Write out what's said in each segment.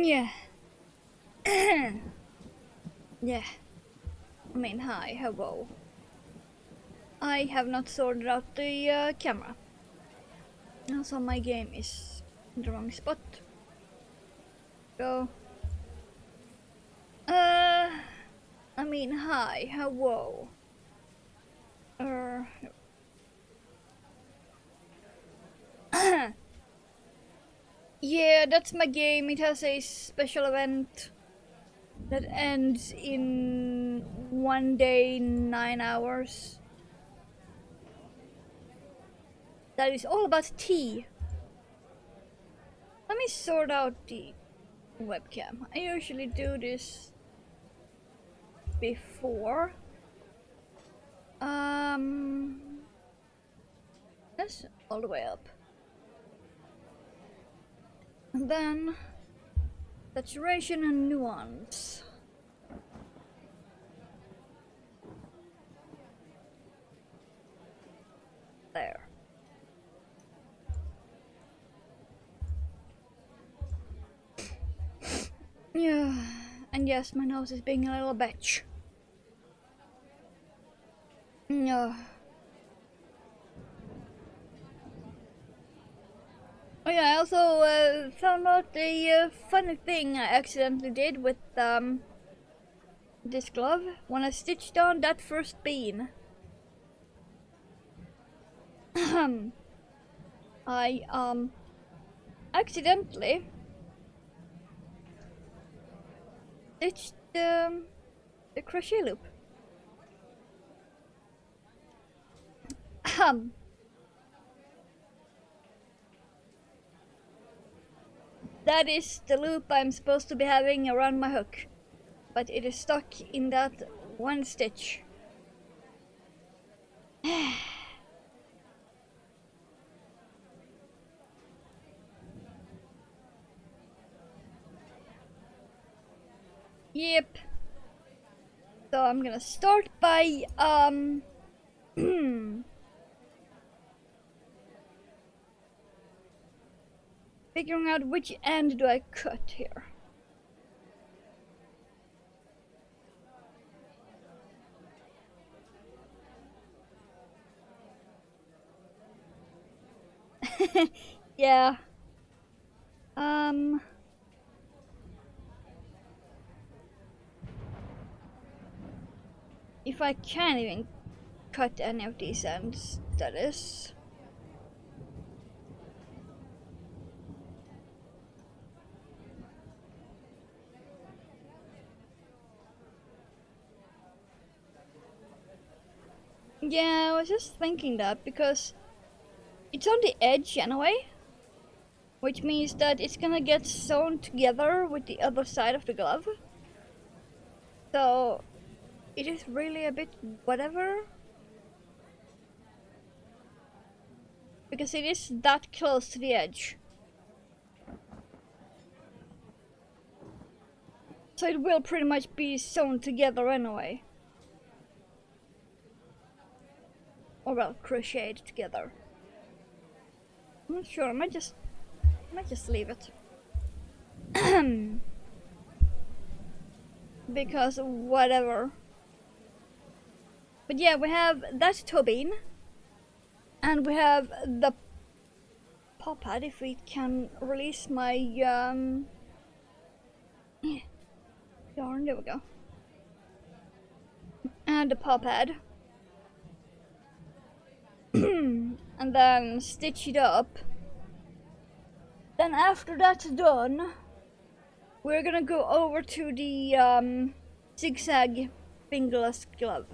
Yeah. Yeah. I mean, hi, hello. I have not sorted out the camera. Also, my game is in the wrong spot. So, uh, I mean, hi, hello. Yeah, that's my game. It has a special event that ends in 1 day, 9 hours. That is all about tea. Let me sort out the webcam. I usually do this before. That's all the way up. And then saturation and nuance. There. Yeah, and yes, my nose is being a little bitch. Yeah. Oh yeah, I also found out a funny thing I accidentally did with this glove when I stitched on that first bean. I accidentally stitched the crochet loop. That is the loop I'm supposed to be having around my hook, but it is stuck in that one stitch. Yep. So I'm gonna start by figuring out which end do I cut here. Yeah. If I can even cut any of these ends, that is. Yeah, I was just thinking that because it's on the edge anyway, which means that it's gonna get sewn together with the other side of the glove. So it is really a bit whatever, because it is that close to the edge. So it will pretty much be sewn together anyway. Or well, crocheted together. I'm not sure, I might just leave it. Because whatever. But yeah, we have that toe bean. And we have the paw pad, if we can release my yarn, there we go. And the paw pad. And then stitch it up. Then after that's done, we're gonna go over to the zigzag fingerless glove.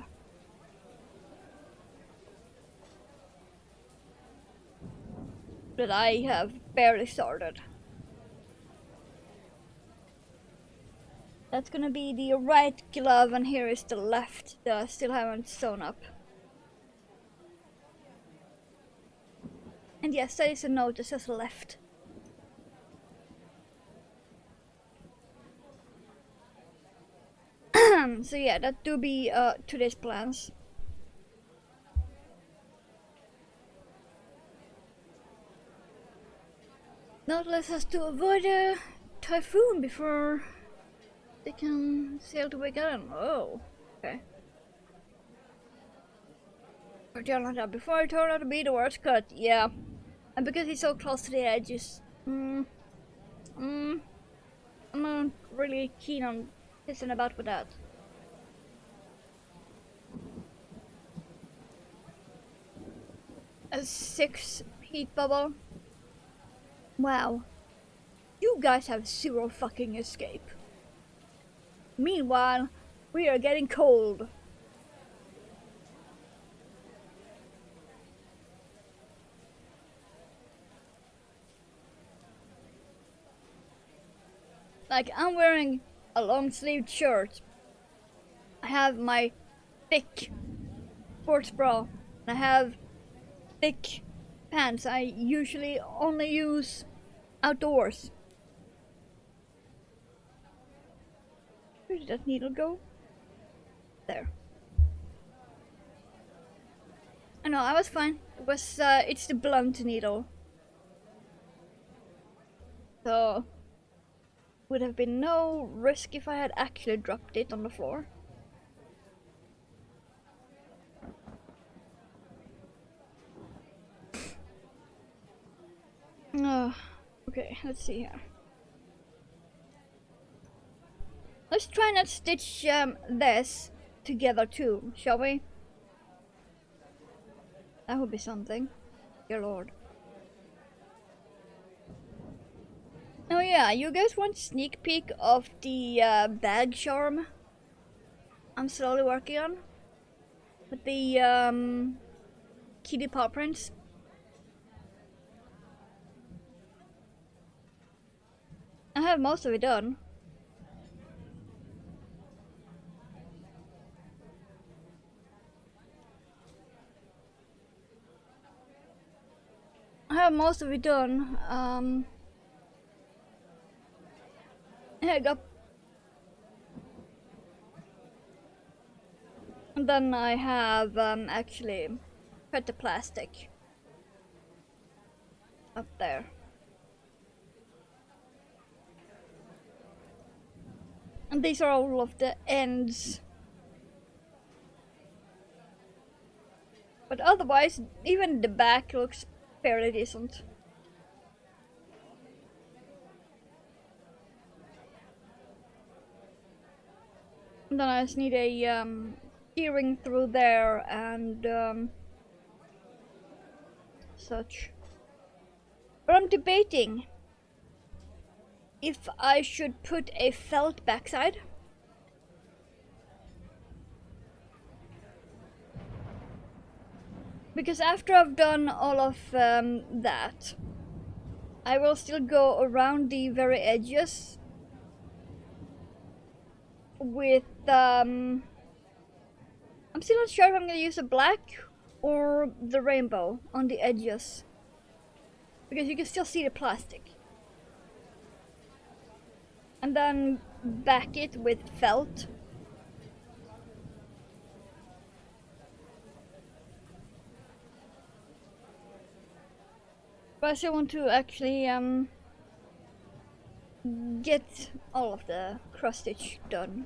That I have barely started. That's gonna be the right glove, and here is the left that I still haven't sewn up. And yes, that is a note that says left. So yeah, that do be today's plans. Nautilus has to avoid typhoon before they can sail to Big Island. Oh, okay. Before it turned out to be the worst cut, yeah. And because he's so close to the edges, I'm not really keen on pissing about with that. A 6 heat bubble. Wow. You guys have zero fucking escape. Meanwhile, we are getting cold. Like, I'm wearing a long-sleeved shirt. I have my thick sports bra. I have thick pants I usually only use outdoors. Where did that needle go? There. I know, I was fine. It was, it's the blunt needle. So, would have been no risk if I had actually dropped it on the floor. Okay, let's see here. Let's try not stitch this together too, shall we? That would be something. Dear Lord. Oh yeah, you guys want sneak peek of the bag charm I'm slowly working on? With the kitty paw prints? I have most of it done. I have most of it done. I got. And then I have actually put the plastic up there. And these are all of the ends. But otherwise, even the back looks fairly decent. And then I just need a earring through there and such. But I'm debating if I should put a felt backside. Because after I've done all of that, I will still go around the very edges with I'm still not sure if I'm gonna use a black or the rainbow on the edges, because you can still see the plastic. And then back it with felt. But I still want to actually get all of the cross stitch done.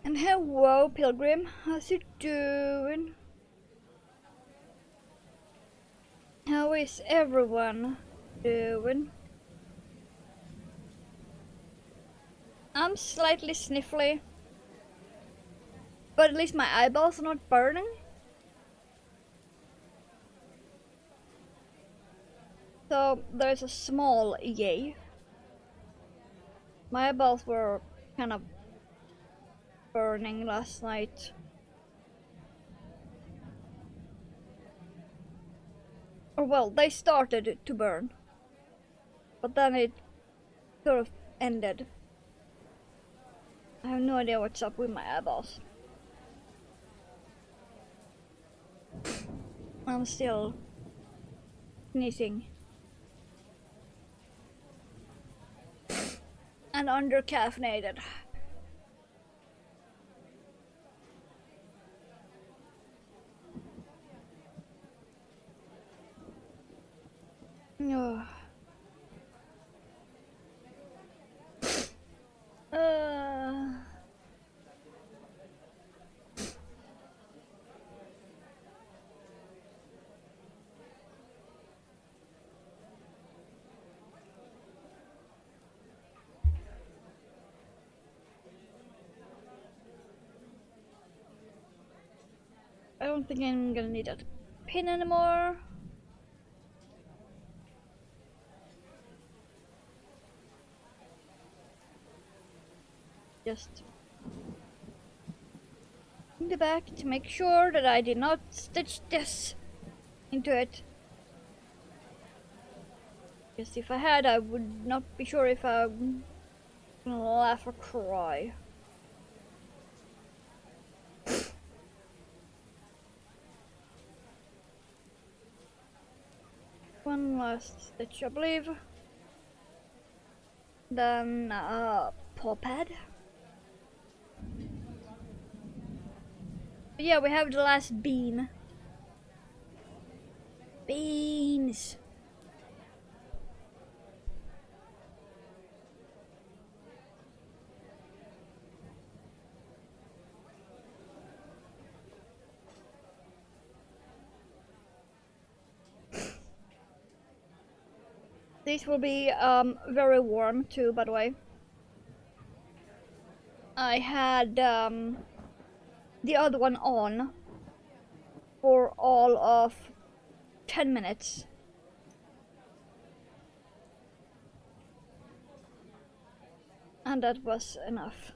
And hello, Pilgrim. How's it doing? How is everyone doing? I'm slightly sniffly, but at least my eyeballs are not burning. So there's a small yay. My eyeballs were kind of burning last night. Or well, they started to burn, but then it sort of ended. I have no idea what's up with my eyeballs. I'm still sneezing and under caffeinated. don't think I'm gonna need that pin anymore. Just in the back to make sure that I did not stitch this into it. Because if I had, I would not be sure if I'm gonna laugh or cry. One last stitch, I believe. Then paw pad. But yeah, we have the last bean. Beans. These will be very warm too, by the way. I had the other one on for all of 10 minutes. And that was enough.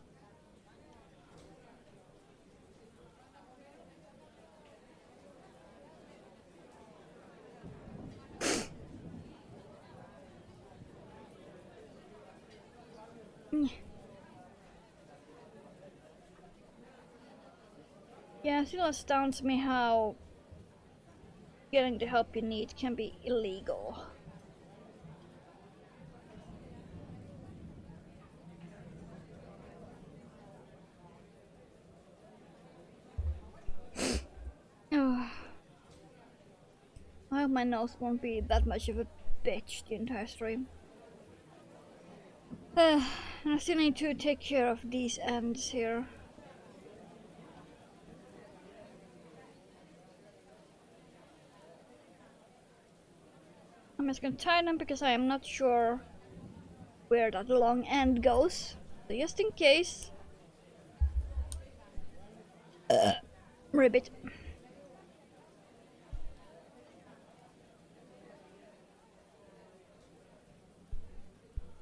Yeah, it still astounds me how getting the help you need can be illegal. Oh. I hope my nose won't be that much of a bitch the entire stream. I still need to take care of these ends here. I'm just gonna tie them because I am not sure where that long end goes. So just in case. Ribbit.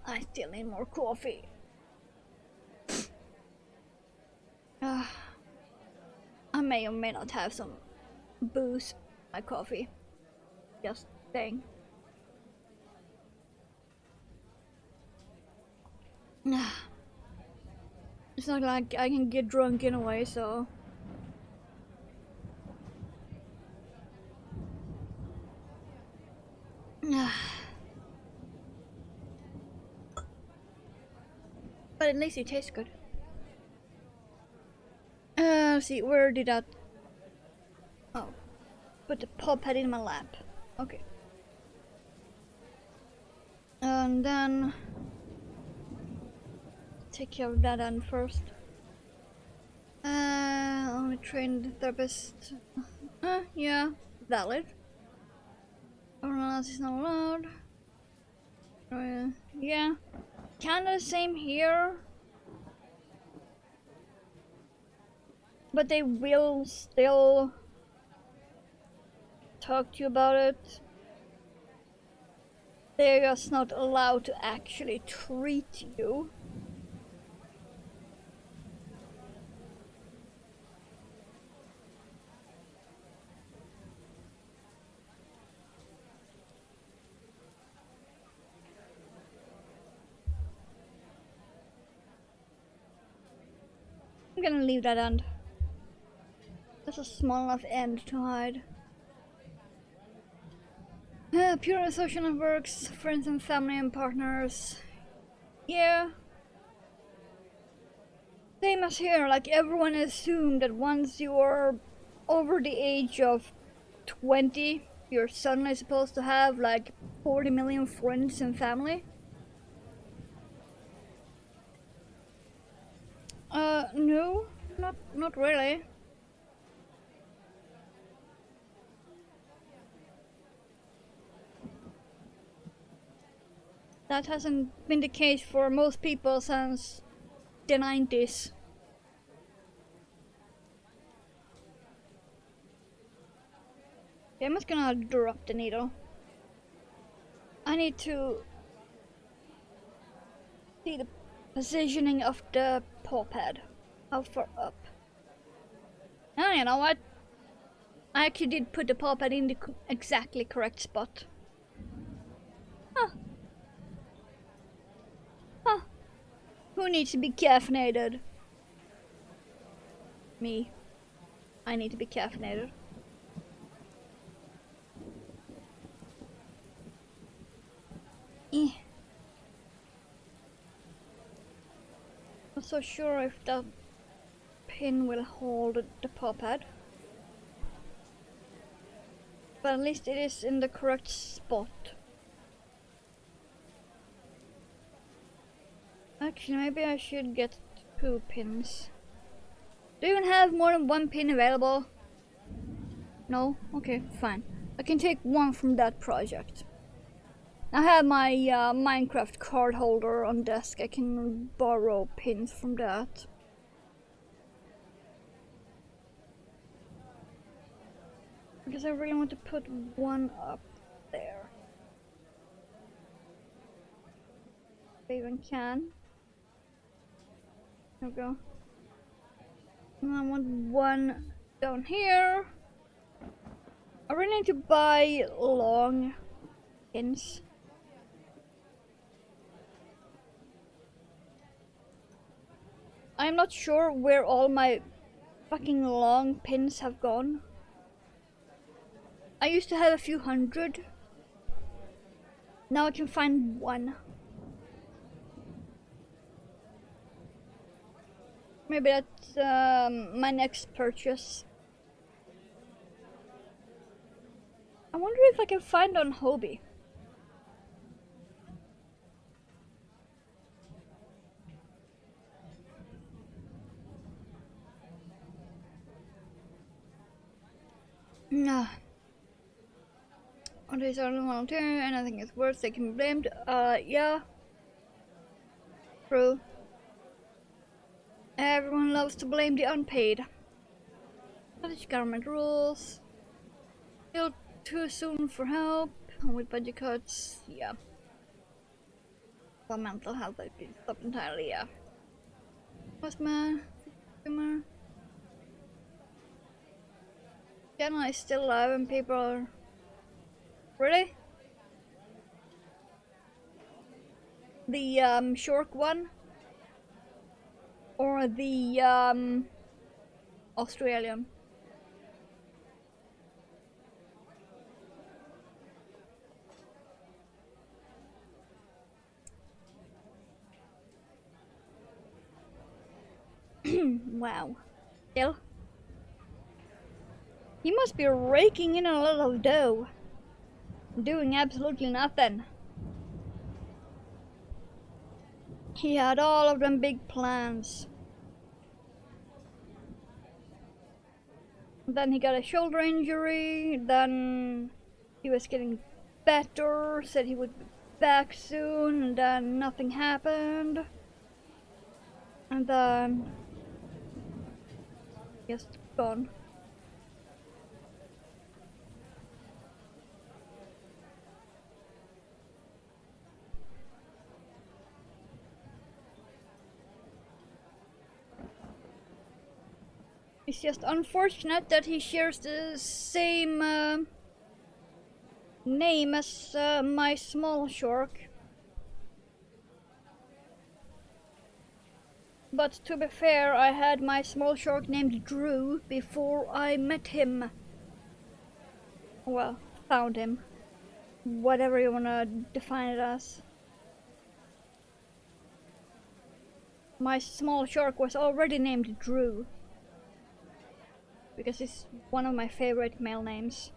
I still need more coffee. I may or may not have some booze in my coffee. Just saying. It's not like I can get drunk in a way, so. But at least it tastes good. Let's see, where did that... Oh, put the paw pad in my lap. Okay. And then... take care of that end first. Only trained therapist. Yeah, valid. Everyone else is not allowed. Yeah, kinda the same here. But they will still talk to you about it. They're just not allowed to actually treat you. I'm gonna leave that end. That's a small enough end to hide. Pure social networks, friends and family and partners. Yeah. Same as here, like everyone assumed that once you're over the age of 20, you're suddenly supposed to have like 40 million friends and family. No, not really. That hasn't been the case for most people since the 90s. Okay, I'm just gonna drop the needle. I need to see the positioning of the paw pad. How far up? Oh, you know what? I actually did put the paw pad in the exactly correct spot. Huh. Huh. Who needs to be caffeinated? Me. I need to be caffeinated. Eh. Not so sure if the pin will hold the paw pad. But at least it is in the correct spot. Actually, maybe I should get 2 pins. Do you even have more than 1 pin available? No? Okay, fine. I can take 1 from that project. I have my Minecraft card holder on desk. I can borrow pins from that. Because I really want to put 1 up there. If I even can. There we go. And I want 1 down here. I really need to buy long pins. I'm not sure where all my fucking long pins have gone. I used to have a few hundred. Now I can find 1. Maybe that's my next purchase. I wonder if I can find on Hobby. Nah. On these are volunteer and I think it's worth they can be blamed. Yeah. True. Everyone loves to blame the unpaid. British government rules. Still too soon for help. With budget cuts, yeah. For mental health, I could stop entirely, yeah. Postman, consumer. Channel is still alive and people are... Really? The Shork one? Or the Australian? Wow. Still? He must be raking in a lot of dough. Doing absolutely nothing. He had all of them big plans. Then he got a shoulder injury, then he was getting better, said he would be back soon, and then nothing happened. And then... just gone. It's just unfortunate that he shares the same name as my small shark. But to be fair, I had my small shark named Drew before I met him. Well, found him. Whatever you wanna define it as. My small shark was already named Drew. Because it's one of my favorite male names.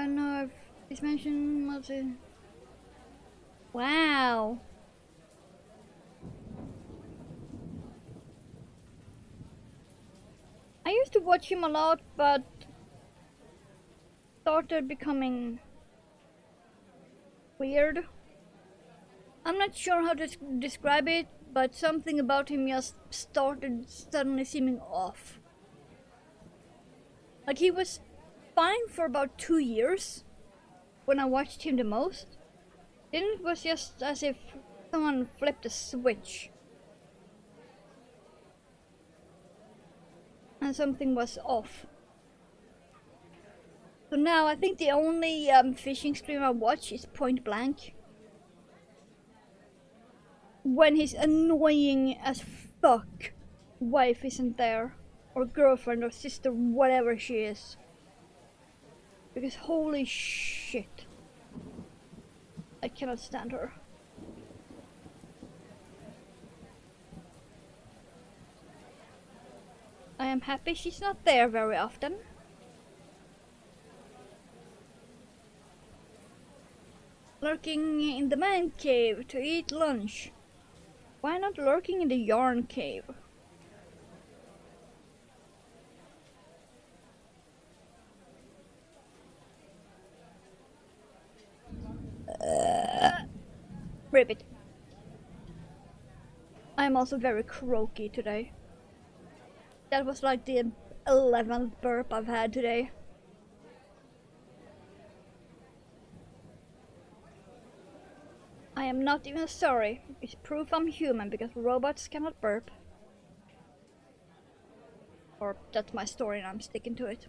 No, it's mentioned multi. Wow. I used to watch him a lot, but started becoming weird. I'm not sure how to describe it, but something about him just started suddenly seeming off. Like he was fine for about 2 years when I watched him the most. Then it was just as if someone flipped a switch. And something was off. So now I think the only fishing stream I watch is Point Blank. When his annoying as fuck wife isn't there. Or girlfriend or sister, whatever she is. Because holy shit. I cannot stand her. I am happy she's not there very often. Lurking in the man cave to eat lunch. Why not lurking in the yarn cave? Rip it. I'm also very croaky today. That was like the 11th burp I've had today. I am not even sorry. It's proof I'm human because robots cannot burp. Or that's my story and I'm sticking to it.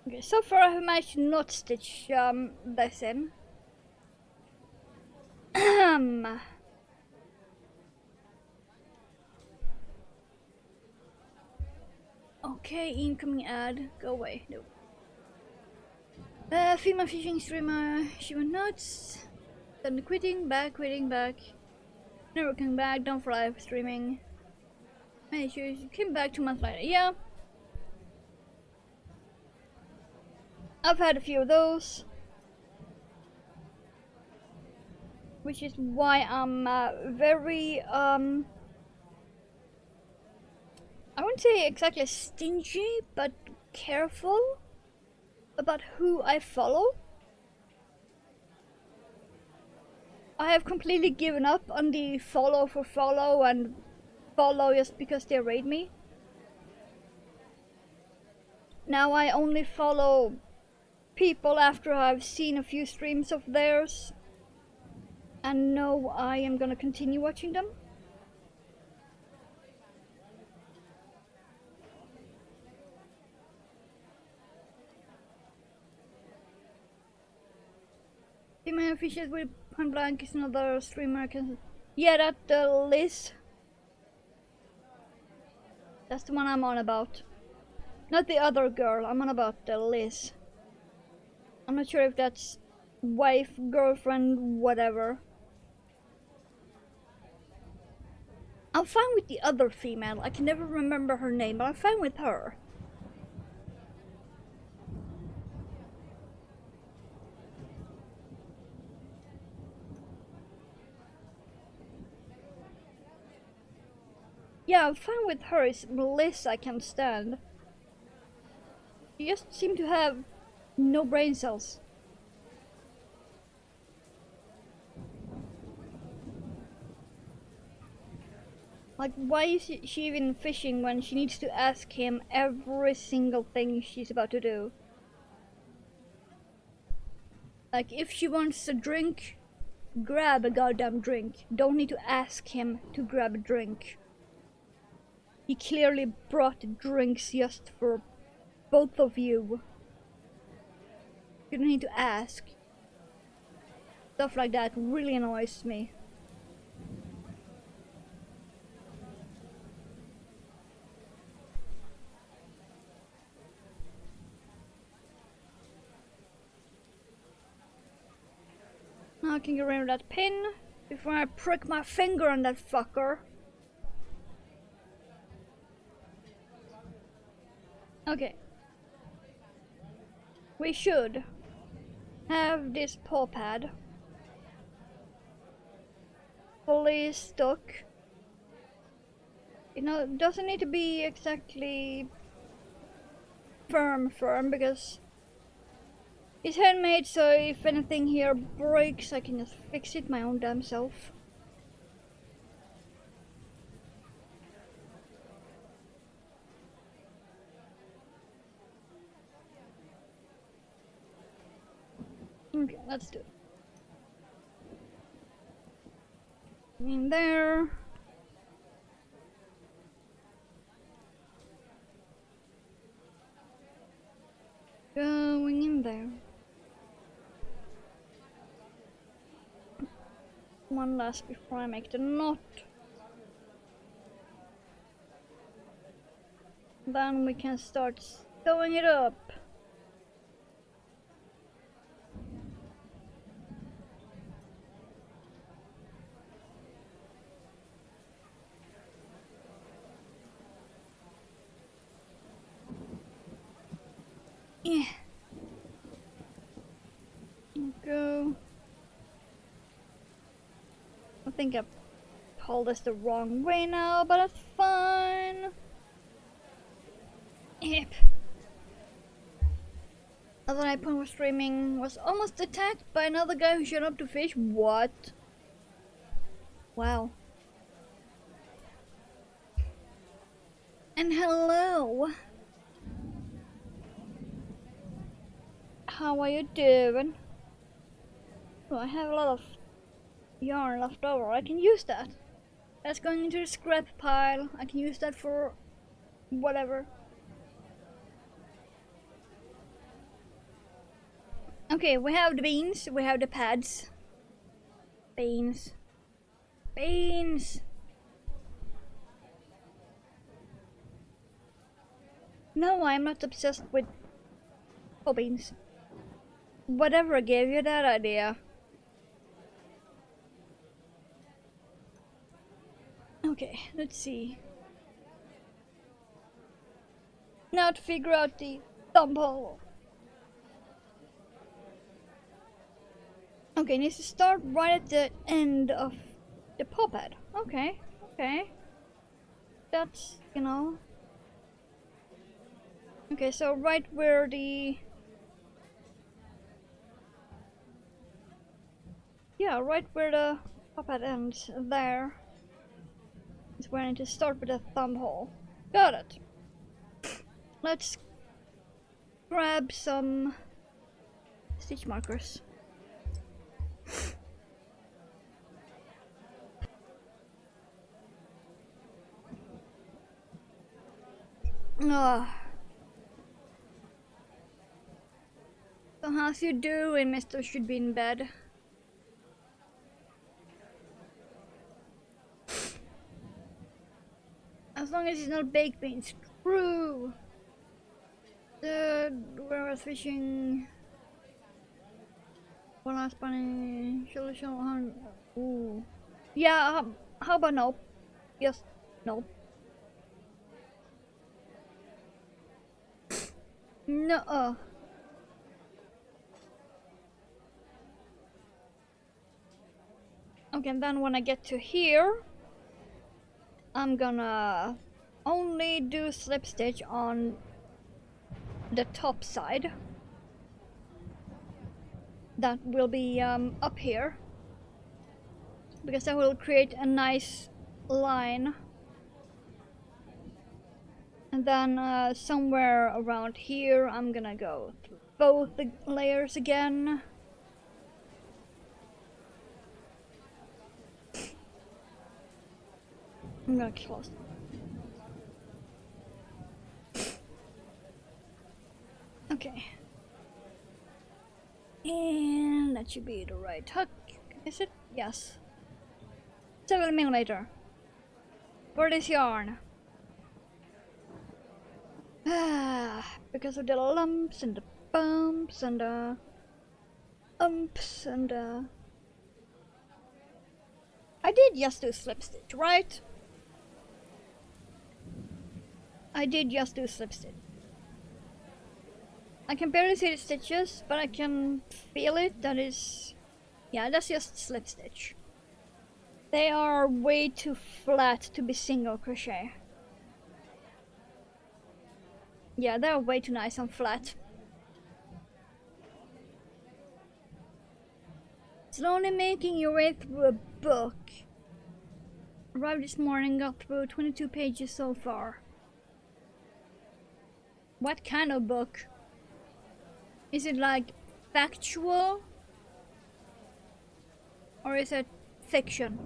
Okay, so far I have managed to not stitch this in. Okay, incoming ad. Go away. No. Female fishing streamer. She went nuts. Then quitting, back. Never coming back. Down for live streaming. And she came back 2 months later. Yeah. I've had a few of those. Which is why I'm very, I wouldn't say exactly stingy, but careful about who I follow. I have completely given up on the follow for follow and follow just because they rate me. Now I only follow people after I've seen a few streams of theirs and know I am gonna continue watching them. Female fishes with Point Blank is another streamer I can... Yeah, that Liz. That's the one I'm on about. Not the other girl, I'm on about Liz. I'm not sure if that's wife, girlfriend, whatever. I'm fine with the other female, I can never remember her name, but I'm fine with her. Yeah, I'm fine with her, it's Liz I can't stand. She just seems to have no brain cells. Like, why is she even fishing when she needs to ask him every single thing she's about to do? Like, if she wants a drink, grab a goddamn drink. Don't need to ask him to grab a drink. He clearly brought drinks just for both of you. You don't need to ask. Stuff like that really annoys me. Now I can get rid of that pin before I prick my finger on that fucker. Okay. We should have this paw pad. fully stuck. You know, it doesn't need to be exactly firm because it's handmade, so if anything here breaks I can just fix it my own damn self. Okay, let's do it. In there. Going in there. One last before I make the knot. Then we can start sewing it up. Yeah. Go. I think I pulled this the wrong way now, but that's fine. Yep. Other night when was streaming was almost attacked by another guy who showed up to fish. What? Wow. And hello. How are you doing? Oh, I have a lot of yarn left over. I can use that. That's going into the scrap pile. I can use that for whatever. Okay, we have the beans, we have the pads. Beans. Beans! No, I'm not obsessed with beans. Whatever gave you that idea? Okay, let's see. Now to figure out the thumb hole. Okay, needs to start right at the end of the paw pad. Okay, okay. That's, you know. Okay, so right where the... Yeah, right where the paw pad ends, there. Is where I need to start with the thumb hole. Got it. Let's grab some stitch markers. So how's you doing, Mr. Should be in bed? As long as it's not baked beans. True. Where I was fishing. One last bunny. Ooh. Yeah. How about no? Yes. No. No. Okay, and then when I get to here, I'm gonna only do slip stitch on the top side. That will be up here, because that will create a nice line. And then somewhere around here, I'm gonna go through both the layers again. I'm gonna close. Okay. And that should be the right hook. Is it? Yes. 7mm. For this yarn. Because of the lumps and the bumps and the umps and the... I did just do slip stitch, right? I did just do slip stitch. I can barely see the stitches, but I can feel it. That is... Yeah, that's just slip stitch. They are way too flat to be single crochet. Yeah, they're way too nice and flat. Slowly making your way through a book. Arrived this morning, got through 22 pages so far. What kind of book? Is it like factual? Or is it fiction?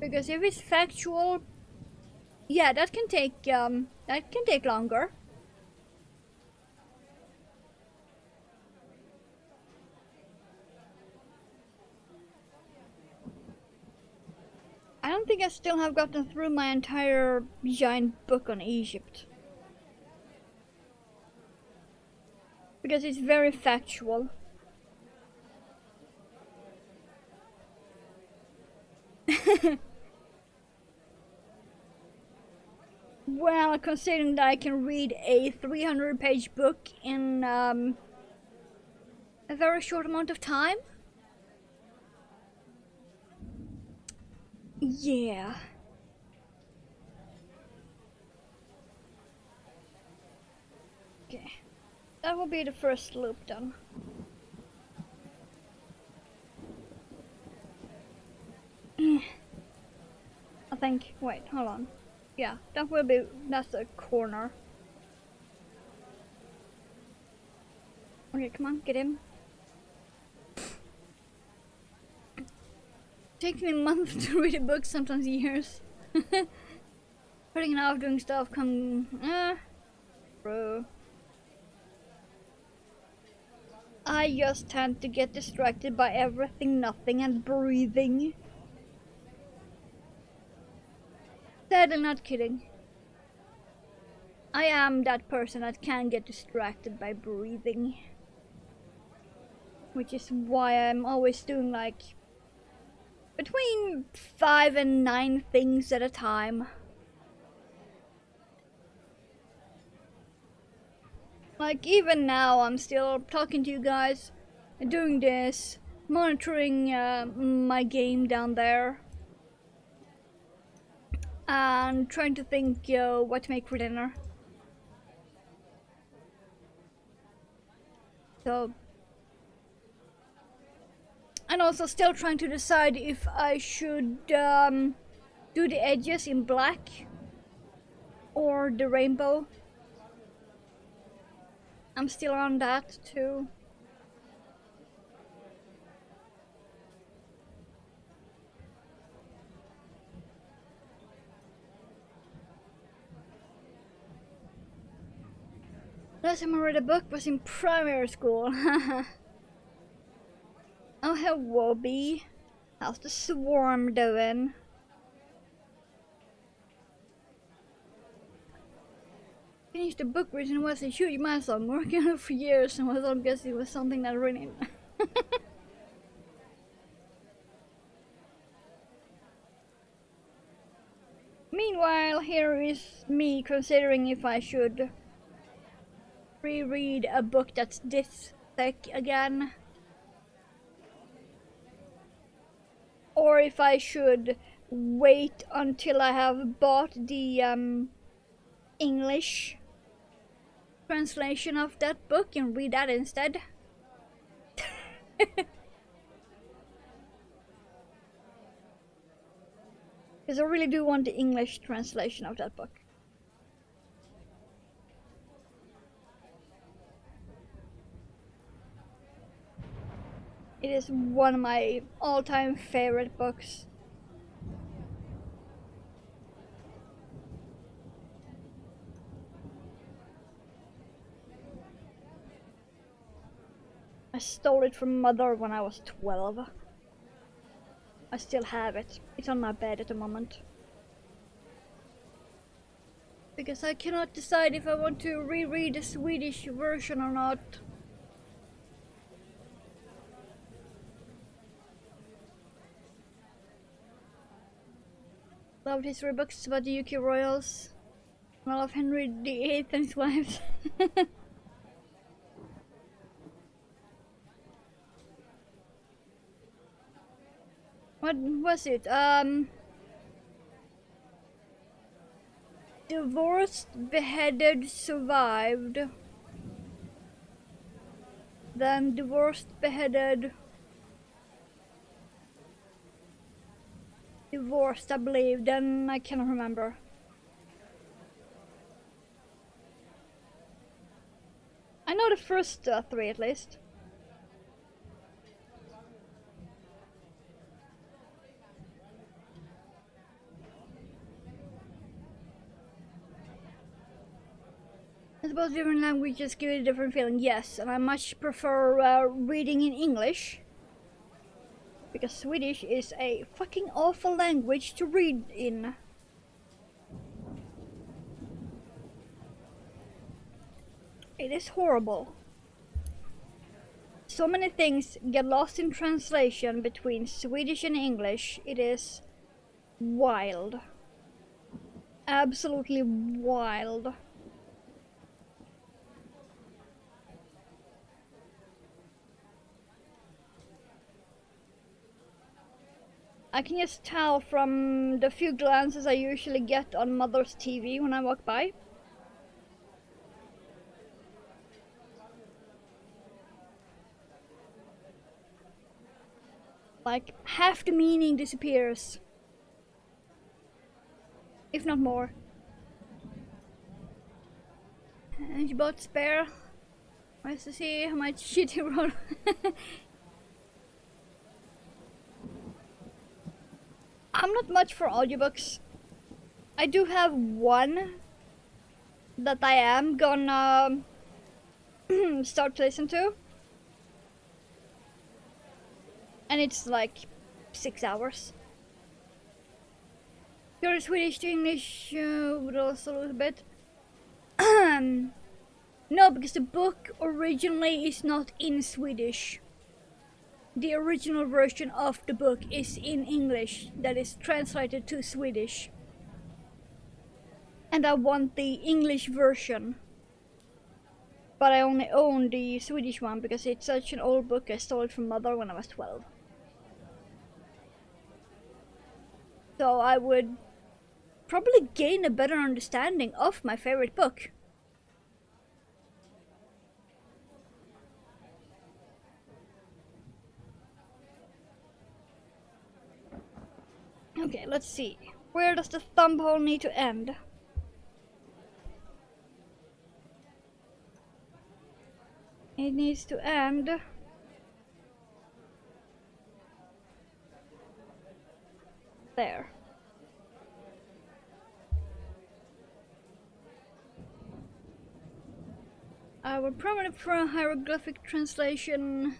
Because if it's factual, yeah, that can take longer. I don't think I still have gotten through my entire giant book on Egypt. Because it's very factual. Well, considering that I can read a 300-page book in a very short amount of time. Yeah. Okay. That will be the first loop done. I think, wait, hold on. Yeah, that's the corner. Okay, come on, get him. Takes me months to read a book, sometimes years. Putting it off doing stuff bro. I just tend to get distracted by everything, nothing, and breathing. Dead and not kidding. I am that person that can get distracted by breathing. Which is why I'm always doing like between 5 and 9 things at a time. Like even now I'm still talking to you guys, doing this, monitoring my game down there. And trying to think what to make for dinner. So, and also still trying to decide if I should do the edges in black or the rainbow. I'm still on that too. Last time I read a book was in primary school. Oh, hello, Bee. How's the swarm doing? Finished the book recently, was a huge milestone. Working on it for years and was obvious it was something that really. Meanwhile, here is me considering if I should reread a book that's this thick again. Or if I should wait until I have bought the English translation of that book and read that instead. Because I really do want the English translation of that book. It is one of my all-time favorite books. I stole it from Mother when I was 12. I still have it. It's on my bed at the moment. Because I cannot decide if I want to reread the Swedish version or not. Loved history books about the UK royals. I love Henry VIII and his wives. What was it? Divorced, beheaded, survived. Then divorced, beheaded, divorced, I believe. Then I cannot remember. I know the first three at least. I suppose different languages give it a different feeling, yes, and I much prefer reading in English. Because Swedish is a fucking awful language to read in. It is horrible. So many things get lost in translation between Swedish and English. It is wild. Absolutely wild. I can just tell from the few glances I usually get on Mother's TV when I walk by. Like, half the meaning disappears. If not more. And you bought spare. Nice to see how much shit you wrote. I'm not much for audiobooks. I do have one that I am gonna start to listen to. And it's like 6 hours. Pure Swedish to English would also a little bit. No, because the book originally is not in Swedish. The original version of the book is in English, that is translated to Swedish. And I want the English version. But I only own the Swedish one because it's such an old book. I stole it from Mother when I was 12. So I would probably gain a better understanding of my favorite book. Okay, let's see. Where does the thumb hole need to end? It needs to end there. I would probably prefer a hieroglyphic translation.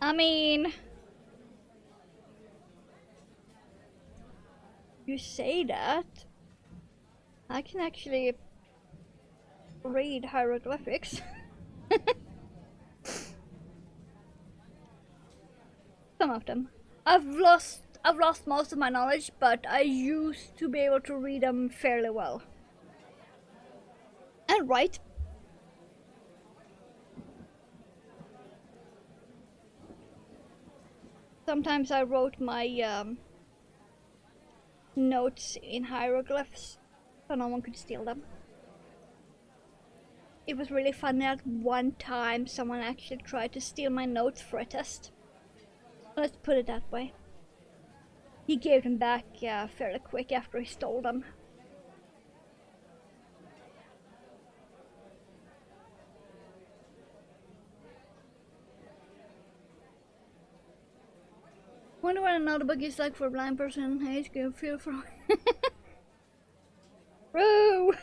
I mean, you say that. I can actually read hieroglyphics. Some of them. I've lost most of my knowledge, but I used to be able to read them fairly well. And write. Sometimes I wrote my notes in hieroglyphs, so no one could steal them. It was really funny that one time someone actually tried to steal my notes for a test. Let's put it that way. He gave them back fairly quick after he stole them. Wonder what another book is like for a blind person. Hey, it's gonna feel for. Woo!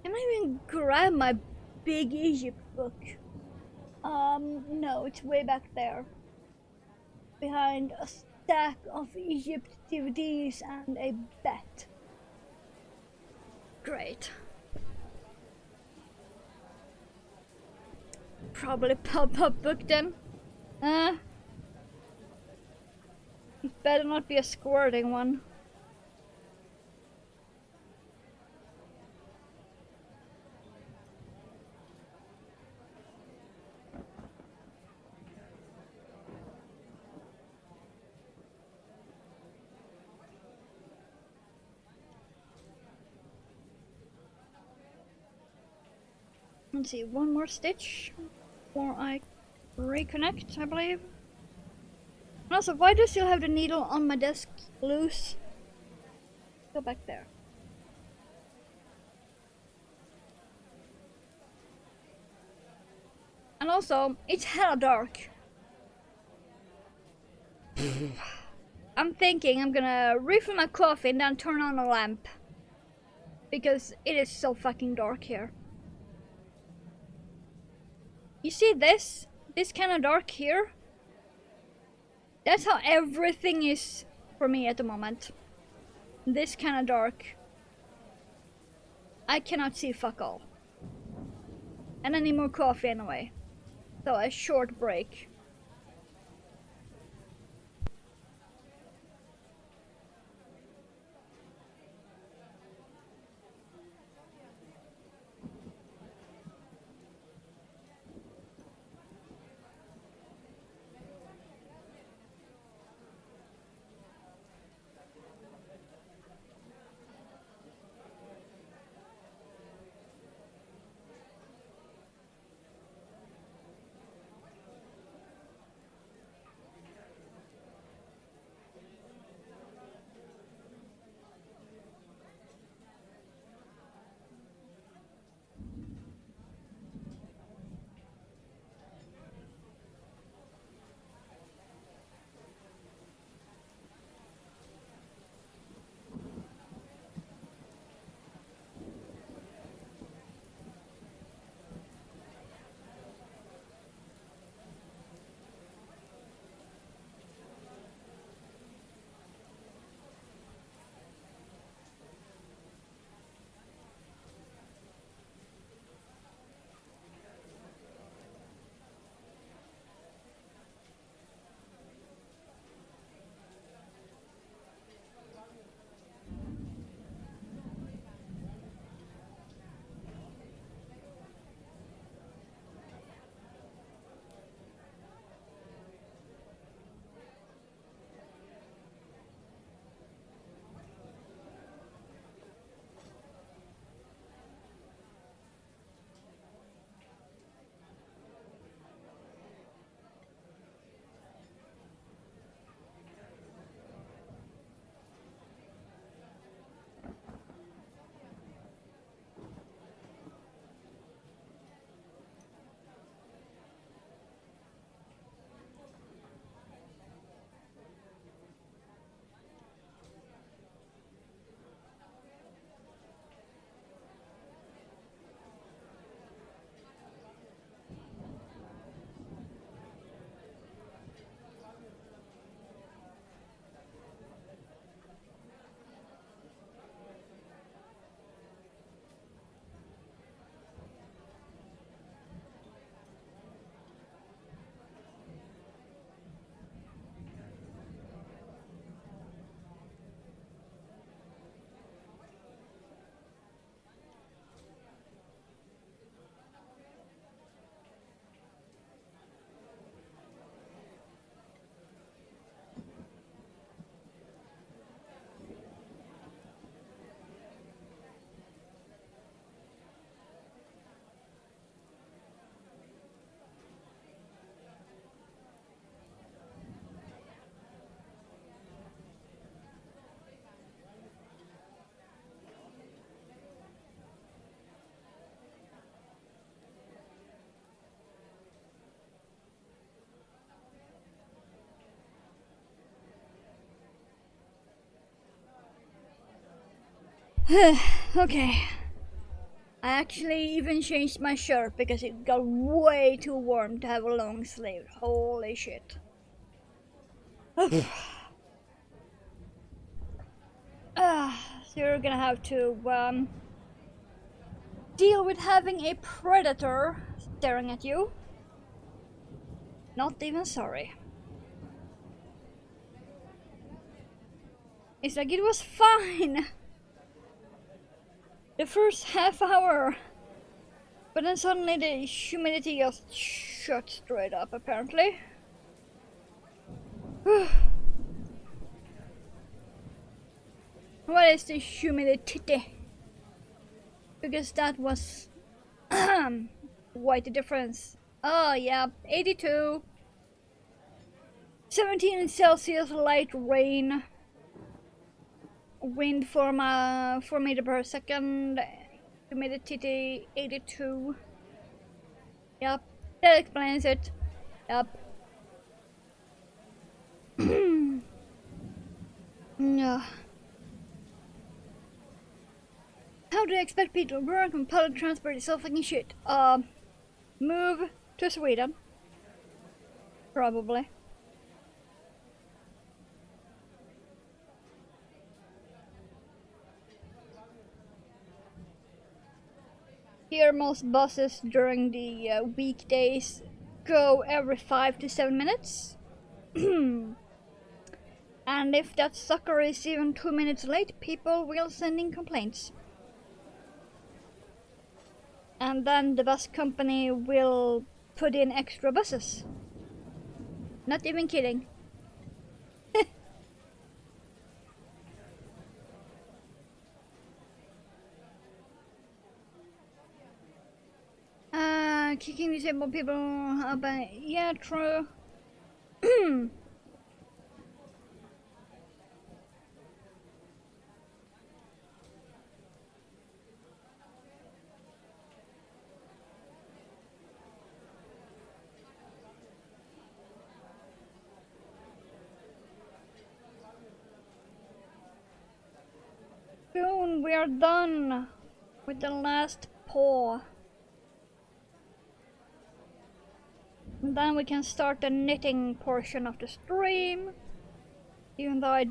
Can I even grab my Big Egypt book? No, it's way back there. Behind a stack of Egypt DVDs and a bet. Great. Probably pop-up book then. better not be a squirting one. Let's see, one more stitch before I reconnect, I believe. And also, why do I still have the needle on my desk loose? Go back there. And also, it's hella dark. I'm thinking I'm gonna refill my coffee and then turn on a lamp. Because it is so fucking dark here. You see this? This kind of dark here? That's how everything is for me at the moment. This kind of dark. I cannot see fuck all. And I need more coffee anyway. So a short break. Okay. I actually even changed my shirt because it got way too warm to have a long sleeve. Holy shit. So you're gonna have to deal with having a predator staring at you. Not even sorry. It's like it was fine the first half hour, but then suddenly the humidity just shot straight up apparently. What is the humidity? Because that was quite a difference. Oh yeah, 82. 17 Celsius light rain. Wind 4 meter per second. Humidity 82. Yep, that explains it. Yep. Yeah. How do you expect people to work when public transport is so fucking shit? Move to Sweden. Probably. Here most buses during the weekdays go every 5 to 7 minutes. And if that sucker is even 2 minutes late, people will send in complaints. And then the bus company will put in extra buses. Not even kidding. Kicking disabled people up, yeah, true. Soon we are done with the last paw. And then we can start the knitting portion of the stream. Even though I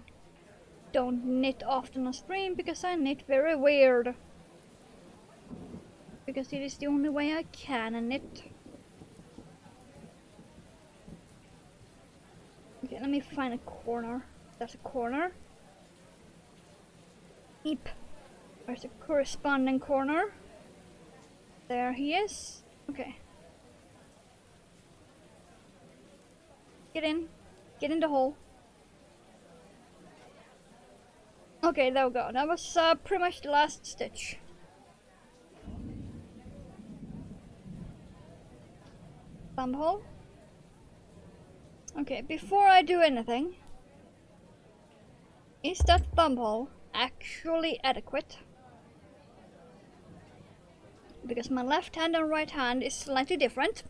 don't knit often on stream because I knit very weird. Because it is the only way I can knit. Okay, let me find a corner. That's a corner. Eep. There's a corresponding corner. There he is. Okay. Get in. Get in the hole. Okay, there we go. That was pretty much the last stitch. Thumb hole. Okay, before I do anything, is that thumb hole actually adequate? Because my left hand and right hand is slightly different.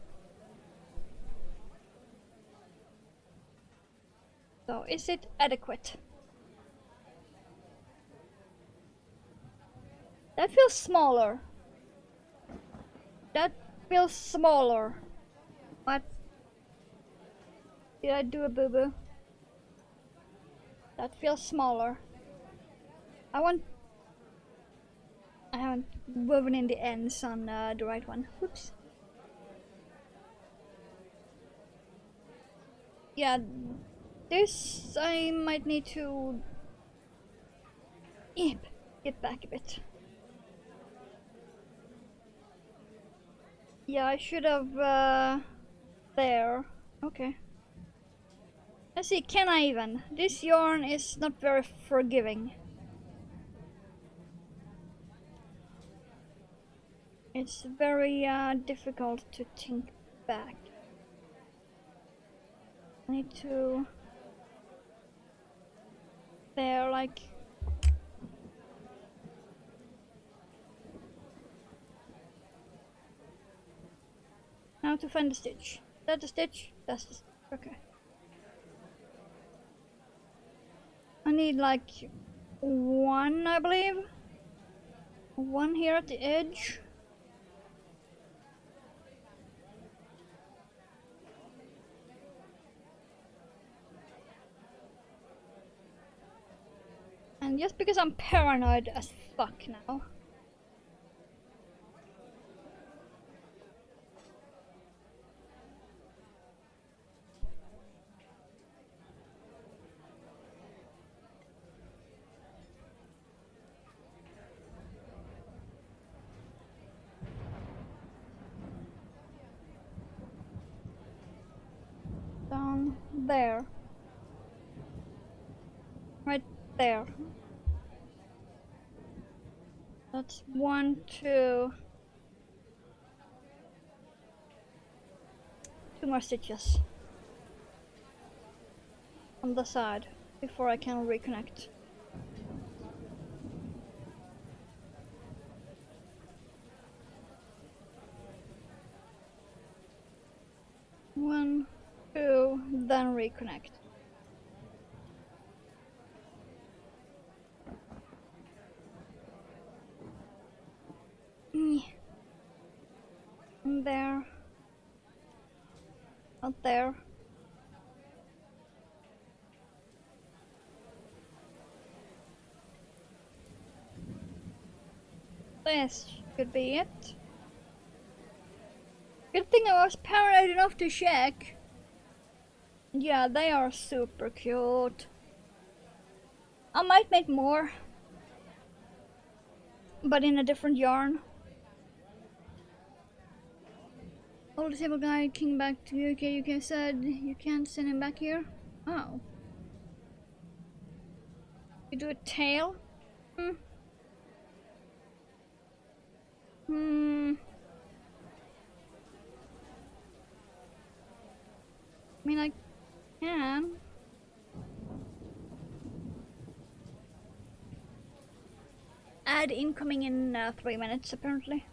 So is it adequate? That feels smaller. That feels smaller. What? Did I do a boo-boo? That feels smaller. I haven't woven in the ends on the right one. Oops. Yeah, this I might need to get back a bit. Yeah, I should have there. Okay. Let's see, can I even? This yarn is not very forgiving. It's very difficult to think back. I need to there, like now to find the stitch. That's the stitch. That's the stitch. Okay. I need like one, I believe. One here at the edge. And just because I'm paranoid as fuck now. one there. Right there. That's 1, 2. 2 more stitches on the side before I can reconnect. One, two, then reconnect. And there. Not there. This could be it. Good thing I was paranoid enough to check. Yeah, they are super cute. I might make more, but in a different yarn. Old disabled guy came back to UK. UK said you can't send him back here. Oh. You do a tail? I mean, I can. Ad incoming in 3 minutes, apparently.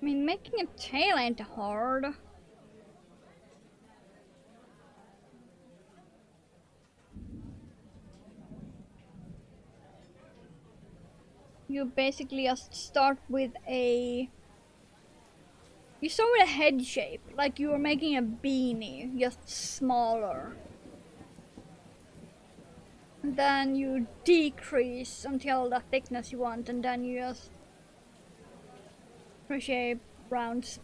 I mean, making a tail ain't hard. You basically just start with a... You start with a head shape, like you were making a beanie, just smaller. And then you decrease until the thickness you want, and then you just crochet rounds.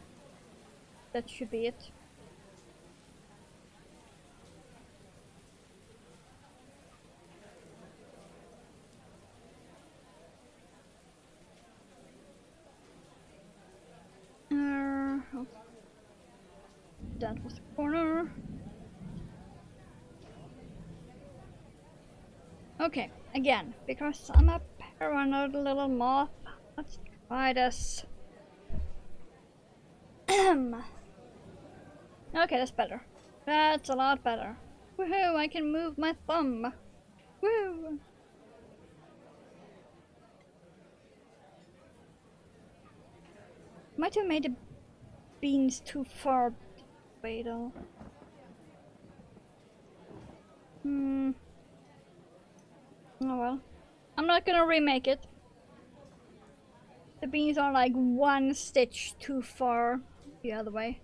That should be it. That was the corner. Okay, again, because I'm a paranoid little moth, let's try this. Okay, that's better. That's a lot better. Woohoo, I can move my thumb. Woo! Might have made the beans too far away though. Oh well. I'm not gonna remake it. The beans are like 1 stitch too far the other way.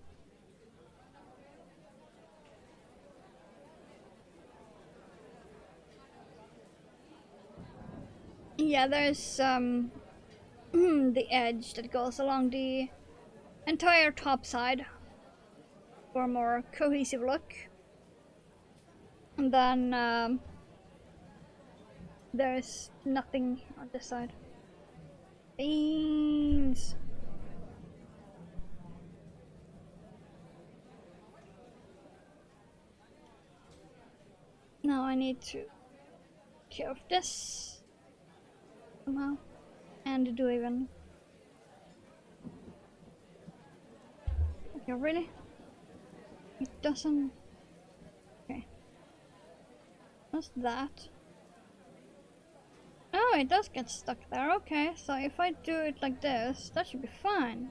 Yeah, there's the edge that goes along the entire top side for a more cohesive look. And then there's nothing on this side. Beans. Now I need to care of this somehow and do even. Okay, really? It doesn't. Okay. What's that? Oh, it does get stuck there. Okay, so if I do it like this, that should be fine.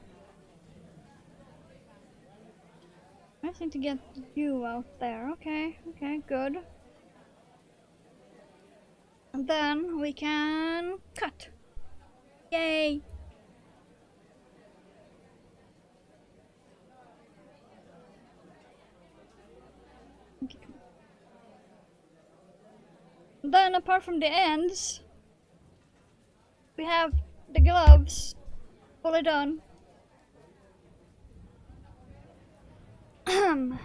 I just need to get you out there. Okay, okay, good. And then we can cut. Yay! Okay. Then apart from the ends, we have the gloves fully done. I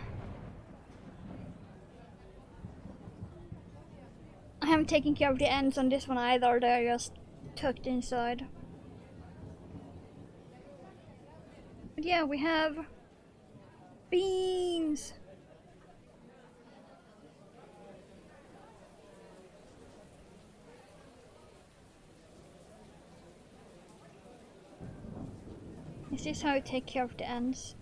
haven't taken care of the ends on this one either, they're just tucked inside. But yeah, we have beans. Is this how you take care of the ends?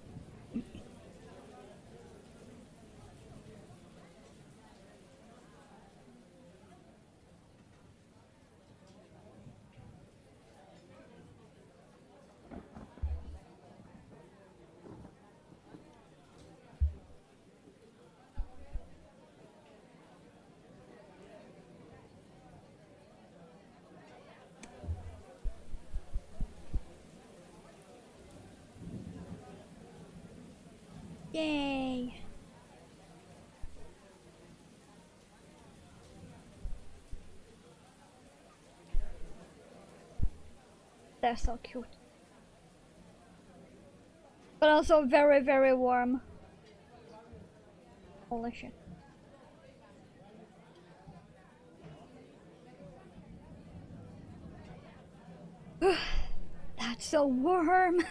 Yay! They're so cute. But also very, very warm. Holy shit. That's so warm!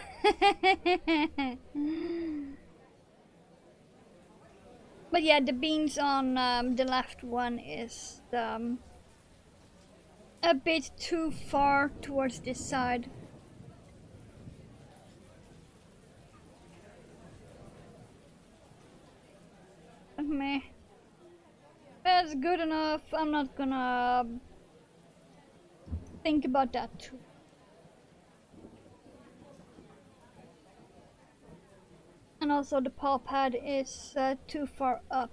But yeah, the beans on the left one is a bit too far towards this side. Meh. That's good enough. I'm not gonna think about that too. And also the paw pad is too far up.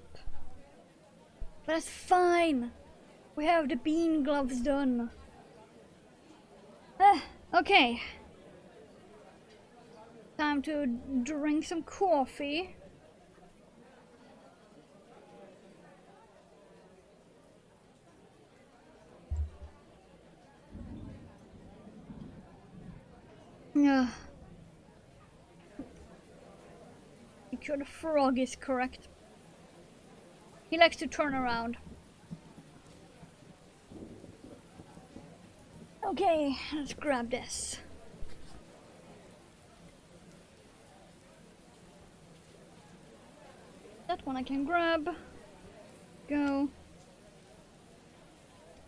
But that's fine. We have the bean gloves done. Okay. Time to drink some coffee. Yeah. Make sure the frog is correct. He likes to turn around. Okay, let's grab this. That one I can grab. Go.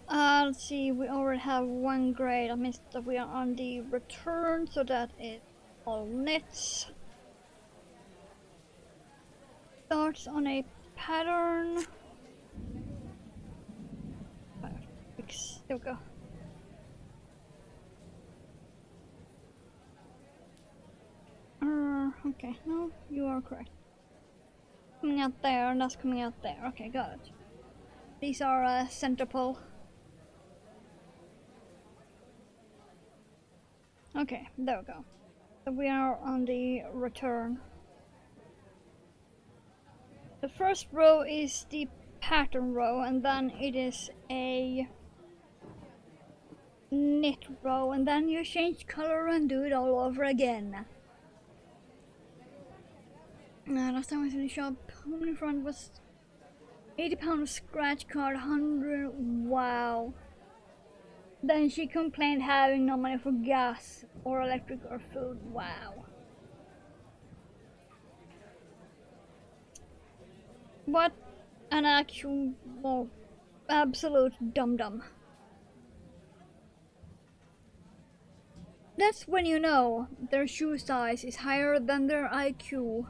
Let's see, we already have one grade. I missed that we are on the return, so that is all knits. Starts on a pattern. Fix. There we go. Okay, no, you are correct. Coming out there, and that's coming out there. Okay, got it. These are center pull. Okay, there we go. So we are on the return. The first row is the pattern row, and then it is a knit row, and then you change color and do it all over again. Last time I was in the shop, woman in front was £80 scratch card, 100. Wow. Then she complained having no money for gas or electric or food. Wow. What an actual, well, absolute dum-dum. That's when you know their shoe size is higher than their IQ.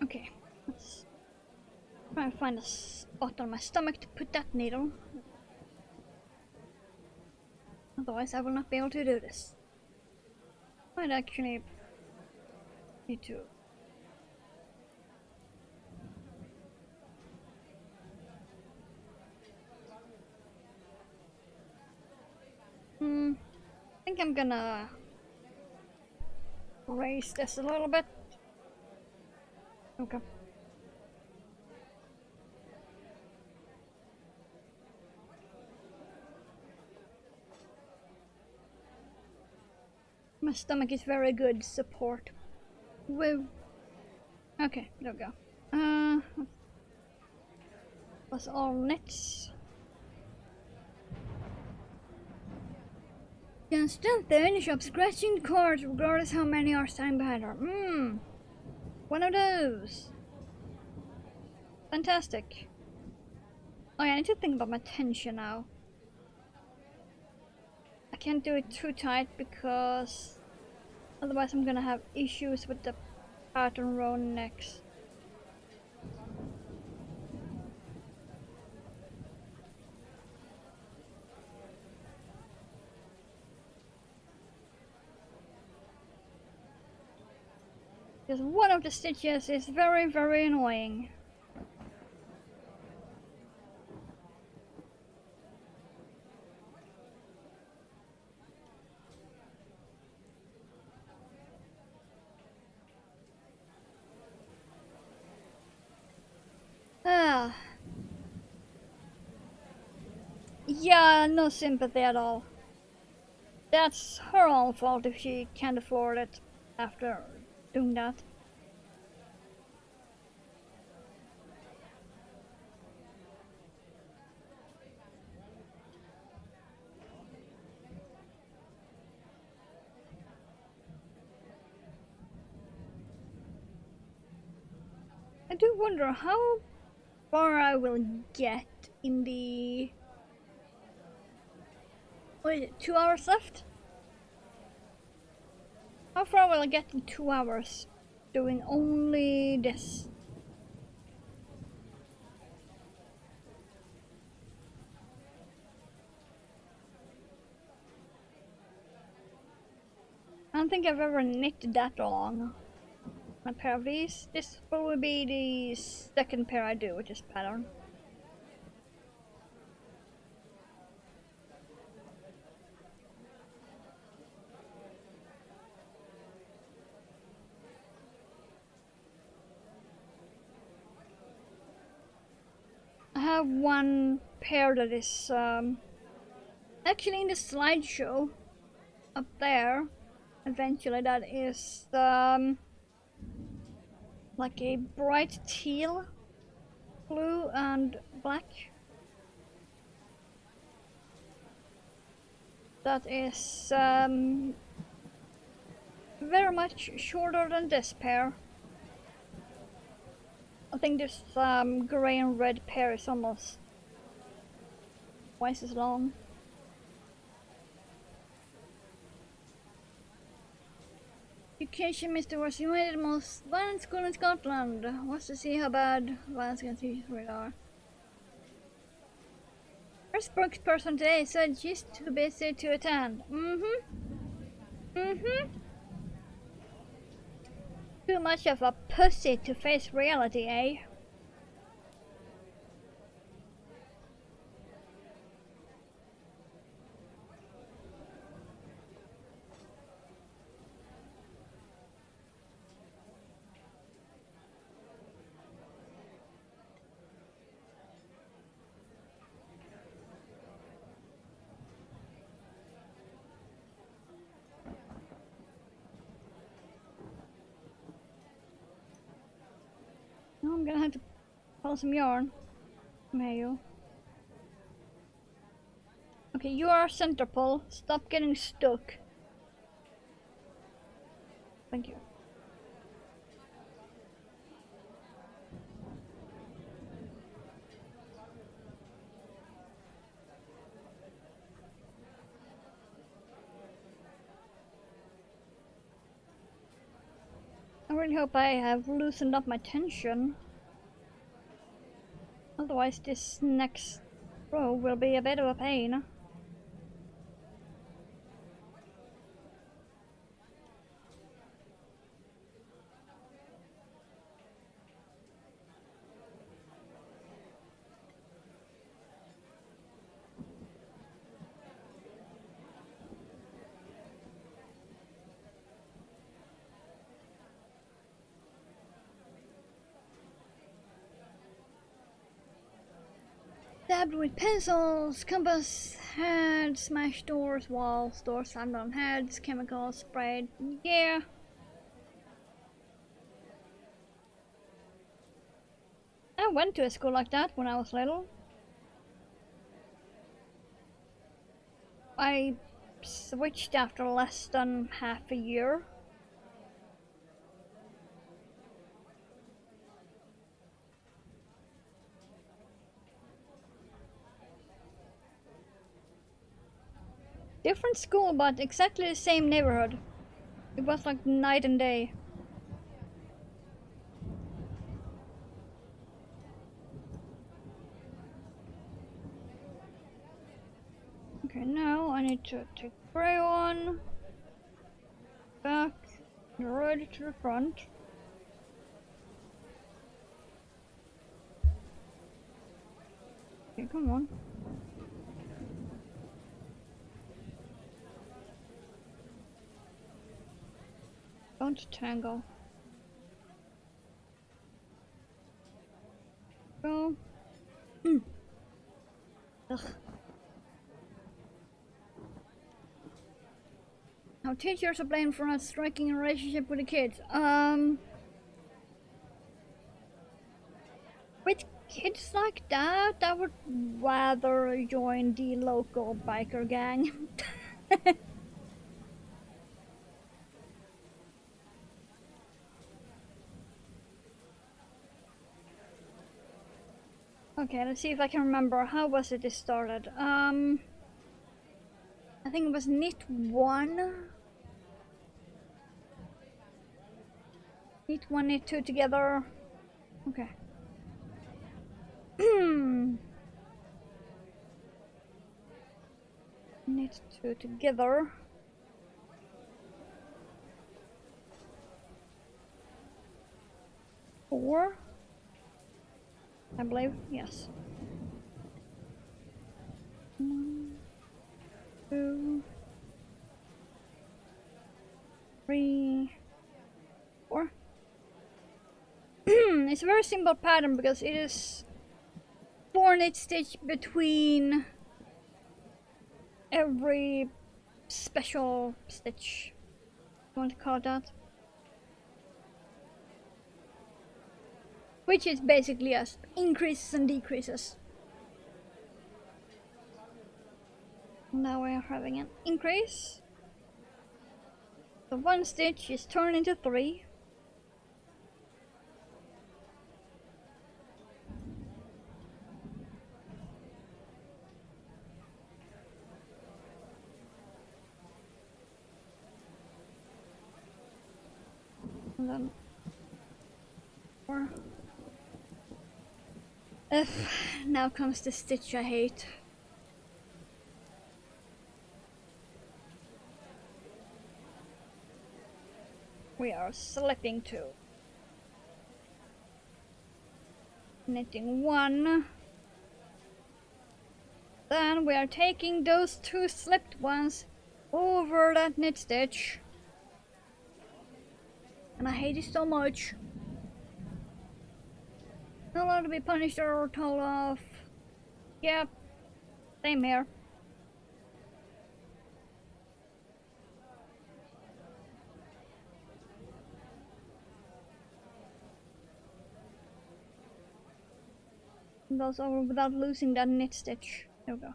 Okay, let's try and find a spot on my stomach to put that needle. Otherwise I will not be able to do this. Might actually need to. think I'm gonna raise this a little bit. Okay. My stomach is very good support. Woo. Okay, there we go. That's all nets. Can still finish up scratching cards regardless how many are standing behind her. One of those. Fantastic. Oh yeah, I need to think about my tension now. I can't do it too tight because otherwise I'm gonna have issues with the pattern row next. Because one of the stitches is very, very annoying. Ah. Yeah, no sympathy at all. That's her own fault if she can't afford it after doing that. I do wonder how far I will get in the... Wait, 2 hours left? How far will I get in 2 hours doing only this? I don't think I've ever knit that long. A pair of these. This will be the second pair I do with this pattern. I have one pair that is actually in the slideshow up there. Eventually, that is like a bright teal, blue, and black. That is very much shorter than this pair. I think this grey and red pair is almost twice as long. Education, Mr. Was you made the most violent school in Scotland. Wants to see how bad violence against teachers really are. Our spokesperson today said she's too busy to attend. Too much of a pussy to face reality, eh? Now I'm gonna have to pull some yarn from you. Okay, you are center pull. Stop getting stuck. Thank you. I really hope I have loosened up my tension. Otherwise this next row will be a bit of a pain. Stabbed with pencils, compass, head, smashed doors, walls, doors slammed on heads, chemicals sprayed. Yeah. I went to a school like that when I was little. I switched after less than half a year. Different school, but exactly the same neighborhood. It was like night and day. Okay, now I need to take crayon back, right to the front. Okay, come on. Don't tangle. Go. Ugh. Now teachers are blamed for not striking a relationship with the kids. With kids like that, I would rather join the local biker gang. Okay, let's see if I can remember. How was it started? I think it was knit 1. Knit 1, knit 2 together. Okay. Knit 2 together. Four, I believe, yes. 1, 2, 3, 4. It's a very simple pattern because it is 4 knit stitch between every special stitch. You want to call it that? Which is basically as increases and decreases. Now we are having an increase. So 1 stitch is turned into 3. And then 4. Now comes the stitch I hate. We are slipping 2. Knitting 1. Then we are taking those 2 slipped ones over that knit stitch. And I hate it so much. Not allowed to be punished or told off. Yep, same here. Goes over without losing that knit stitch. There we go.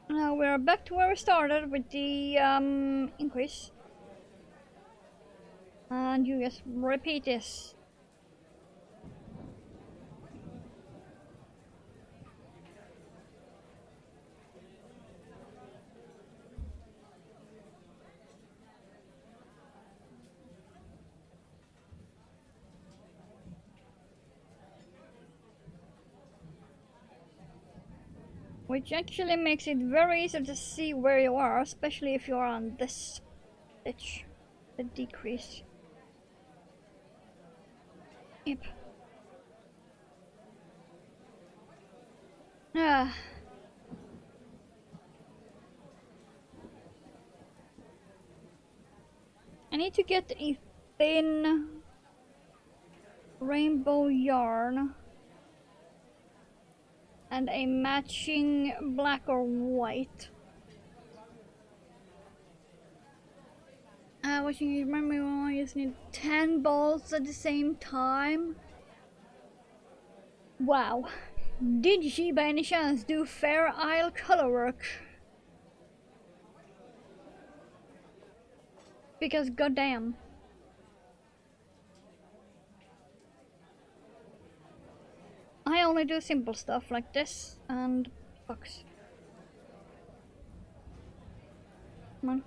Now we're back to where we started with the increase. And you just repeat this. Which actually makes it very easy to see where you are, especially if you're on this stitch, the decrease. Yep. Ah. I need to get a thin rainbow yarn and a matching black or white. What you remember when I just need 10 balls at the same time? Wow. Did she by any chance do Fair Isle color work? Because goddamn. I only do simple stuff like this and box. Come on.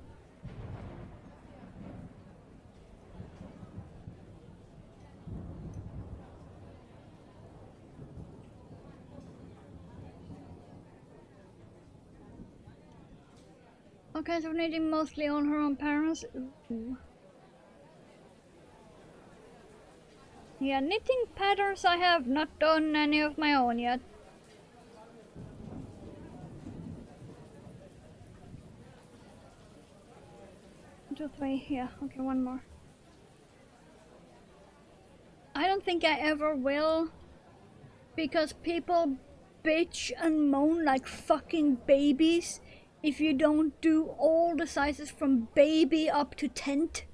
Okay, so knitting mostly on her own parents. Ooh. Yeah, knitting patterns I have not done any of my own yet. 1, 2, 3, yeah, okay, one more. I don't think I ever will, because people bitch and moan like fucking babies if you don't do all the sizes from baby up to tent.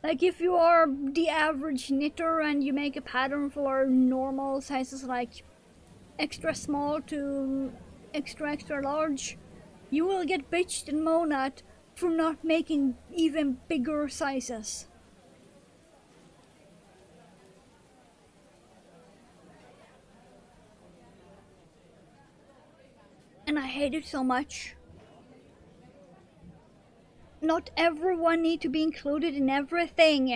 Like if you are the average knitter and you make a pattern for normal sizes like extra small to extra large, you will get bitched and moaned at for not making even bigger sizes. And I hate it so much. Not everyone need to be included in everything.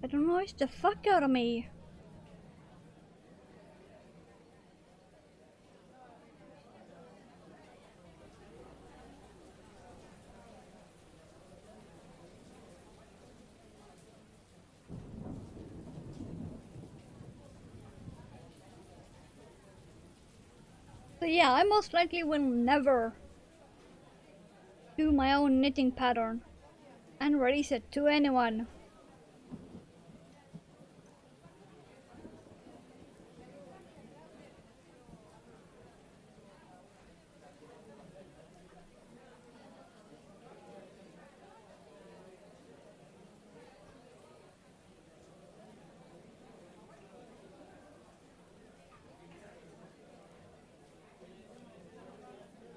It annoys the fuck out of me. So yeah, I most likely will never do my own knitting pattern and release it to anyone.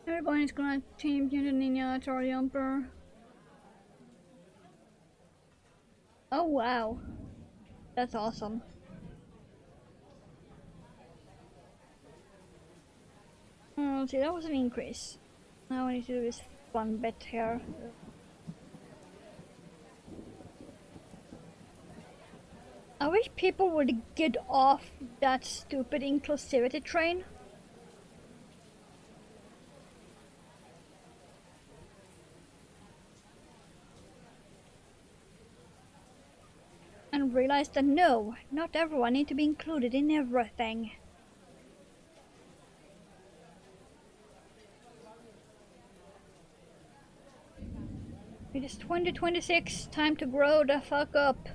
Everybody's gonna team Ninja Ninja Charlie Jumper. Oh wow. That's awesome. Oh, see, that was an increase. Now I need to do this fun bit here. I wish people would get off that stupid inclusivity train. And realize that no, not everyone needs to be included in everything. It is 2026, time to grow the fuck up.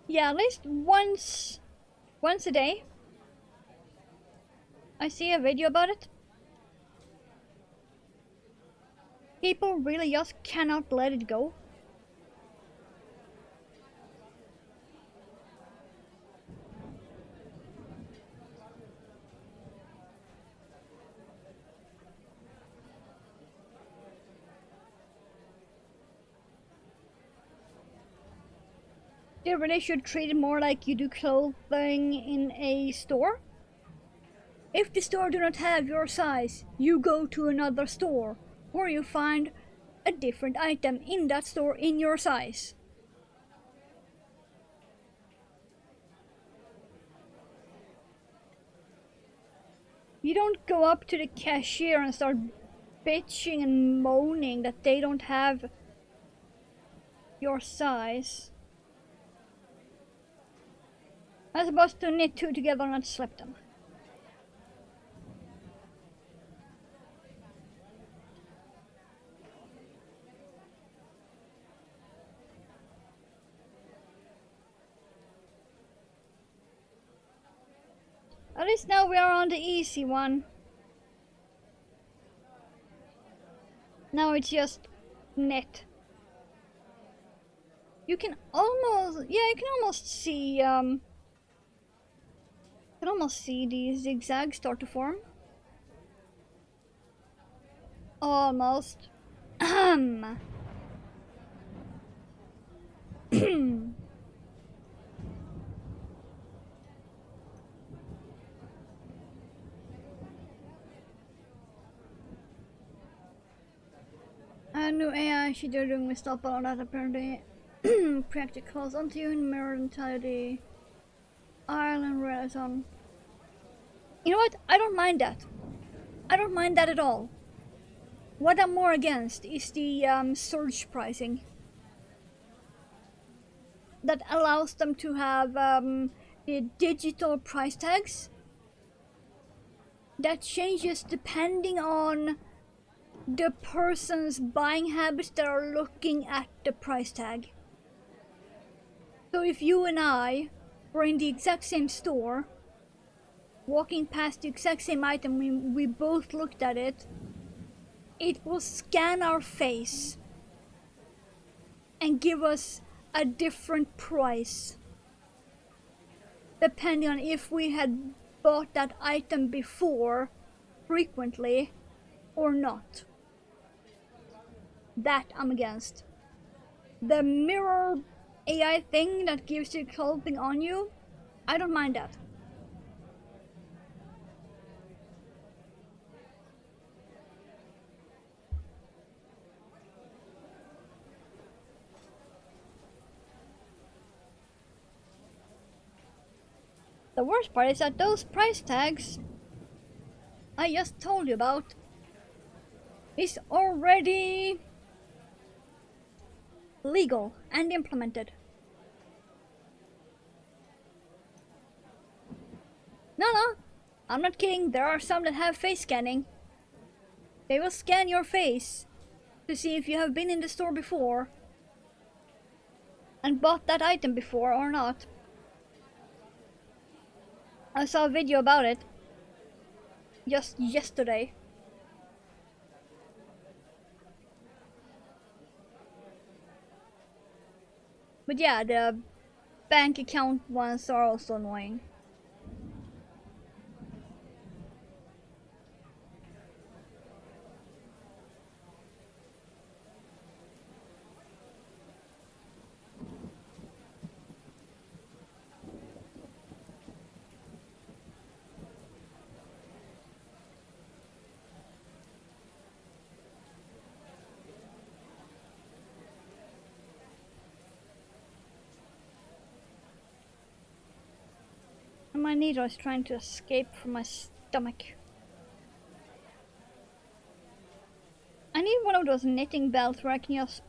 Yeah, at least once a day I see a video about it. People really just cannot let it go. They really should treat it more like you do clothing in a store. If the store do not have your size, you go to another store, or you find a different item in that store in your size. You don't go up to the cashier and start bitching and moaning that they don't have your size. I'm supposed to knit two together and not slip them. At least now we are on the easy one. Now it's just knit. You can almost, yeah, you can almost see the zigzags start to form. Almost. A new AI she did doing with stuff all that apparently practicals onto you in mirror entirety. Ireland Redison. You know what? I don't mind that. I don't mind that at all. What I'm more against is the surge pricing. That allows them to have the digital price tags that changes depending on the person's buying habits that are looking at the price tag. So if you and I were in the exact same store, walking past the exact same item, we both looked at it, it will scan our face and give us a different price depending on if we had bought that item before frequently or not. That I'm against. The mirror AI thing that gives you clothing on you, I don't mind that. The worst part is that those price tags I just told you about is already legal and implemented. No, I'm not kidding. There are some that have face scanning. They will scan your face to see if you have been in the store before and bought that item before or not. I saw a video about it just yesterday. But yeah, the bank account ones are also annoying. And my needle is trying to escape from my stomach. I need one of those knitting belts where I can just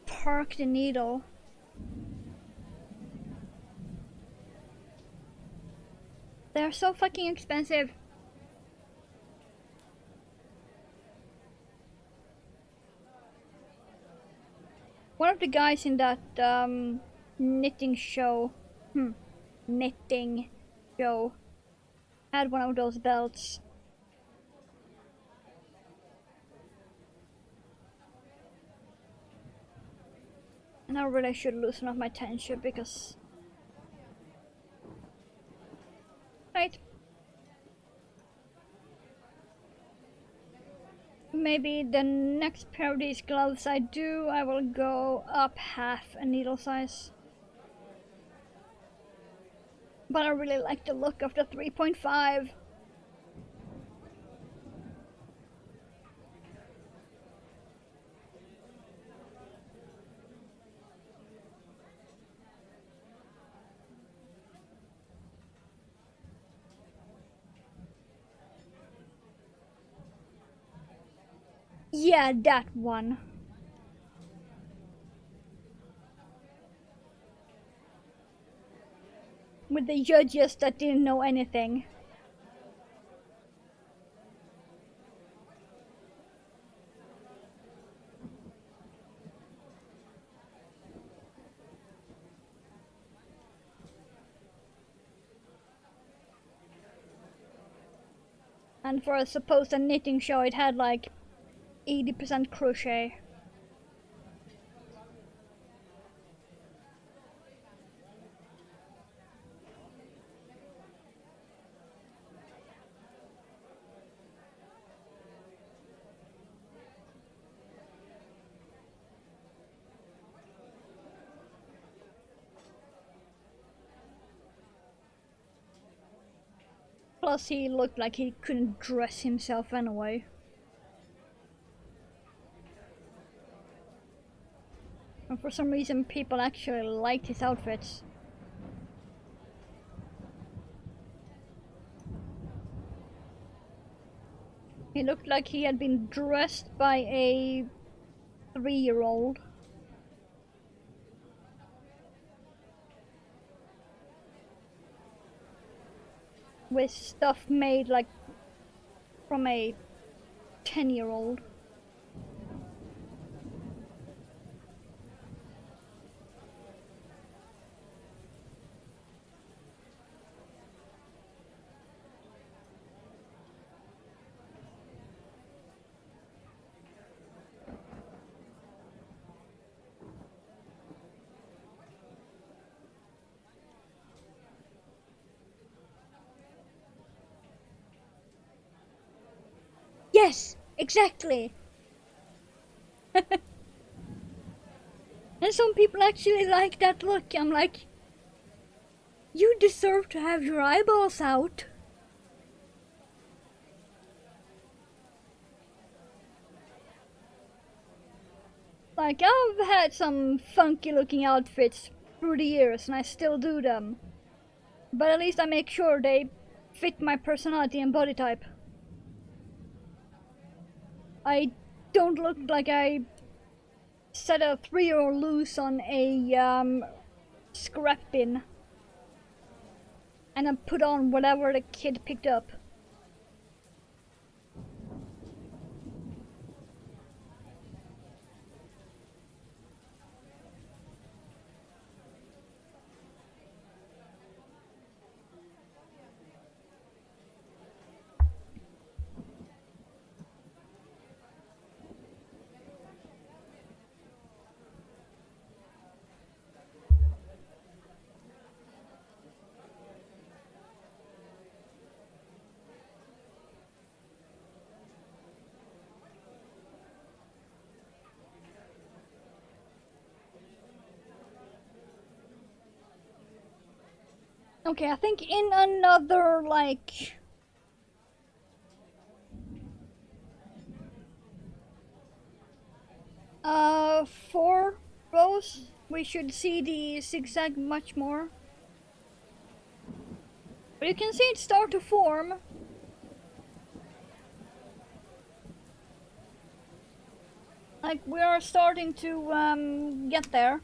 park the needle. They're so fucking expensive. One of the guys in that knitting show had one of those belts. And I really should loosen up my tension because... Right. Maybe the next pair of these gloves I do, I will go up half a needle size. But I really like the look of the 3.5. Yeah, that one. With the judges that didn't know anything. And for a supposed knitting show, it had like 80% crochet. Plus, he looked like he couldn't dress himself anyway. And for some reason, people actually liked his outfits. He looked like he had been dressed by a 3-year-old. With stuff made like from a 10-year-old. Yes, exactly. And some people actually like that look. I'm like, you deserve to have your eyeballs out. Like, I've had some funky looking outfits through the years and I still do them. But at least I make sure they fit my personality and body type. I don't look like I set a 3-year-old loose on a scrap bin and then put on whatever the kid picked up. Okay, I think in another, like, 4 rows, we should see the zigzag much more. But you can see it start to form. Like, we are starting to get there.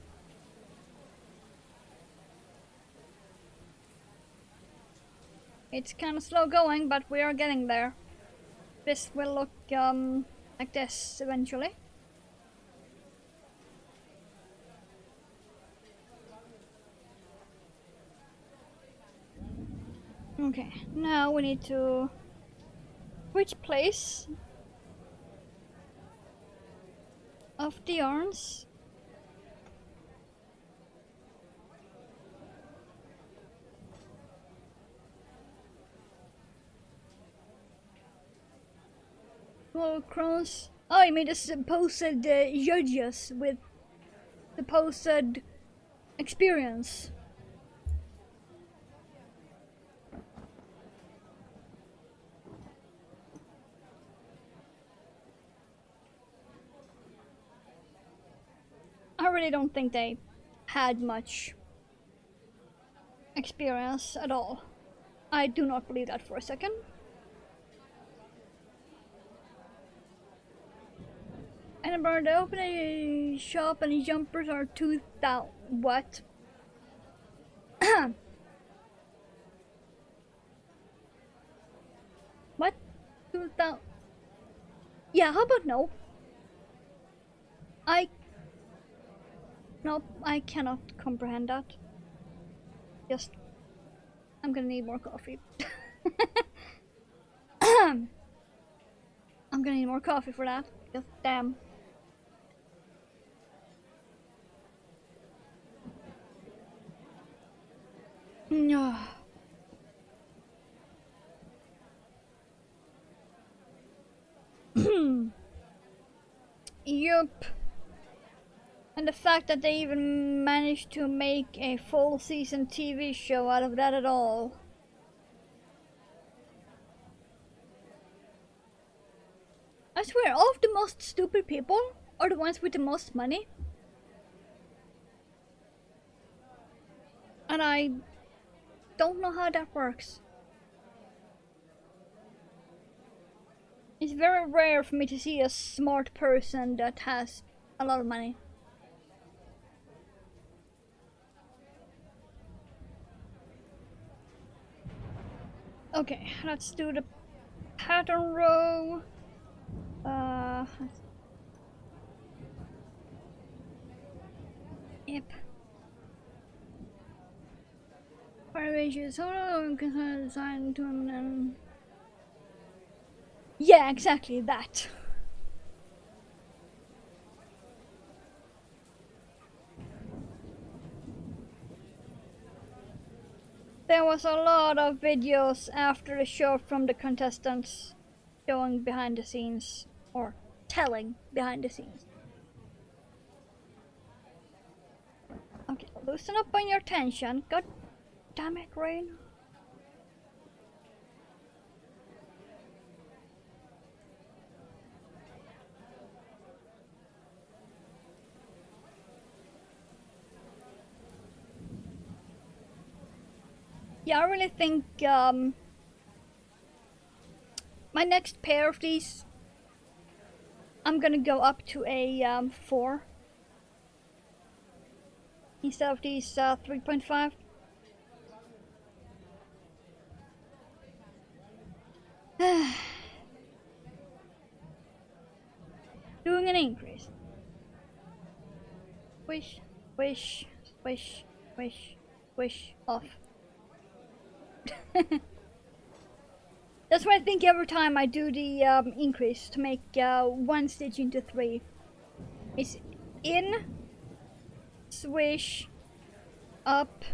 It's kind of slow going, but we are getting there. This will look like this eventually. Okay, now we need to switch place of the yarns. Well, crows. Oh, I made a supposed judges with supposed experience. really don't think they had much experience at all. I do not believe that for a second. Edinburgh, they open a shop and the jumpers are 2,000. What? What? 2,000? Yeah, how about no? Nope, I cannot comprehend that. Just, I'm gonna need more coffee. I'm gonna need more coffee for that. Just damn. No. Yup. And the fact that they even managed to make a full season TV show out of that at all. I swear, all of the most stupid people are the ones with the most money. And I don't know how that works. It's very rare for me to see a smart person that has a lot of money. Okay, let's do the pattern row. Yep. Variations. Designed to yeah, exactly that. There was a lot of videos after the show from the contestants showing behind the scenes, or telling behind the scenes. Okay, loosen up on your tension. God damn it, Rain. Yeah, I really think my next pair of these, I'm gonna go up to a 4 instead of these 3.5. Doing an increase. Wish, wish, wish, wish, wish off. That's what I think every time I do the increase to make 1 stitch into 3. It's in, swish, up,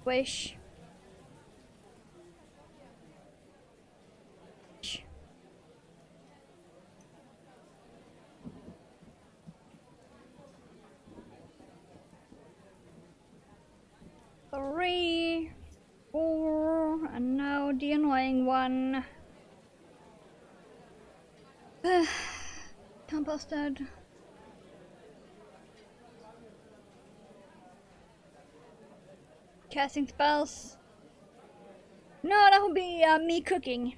swish. Three, 4, and now the annoying one. Composted. Casting spells. No, that would be me cooking.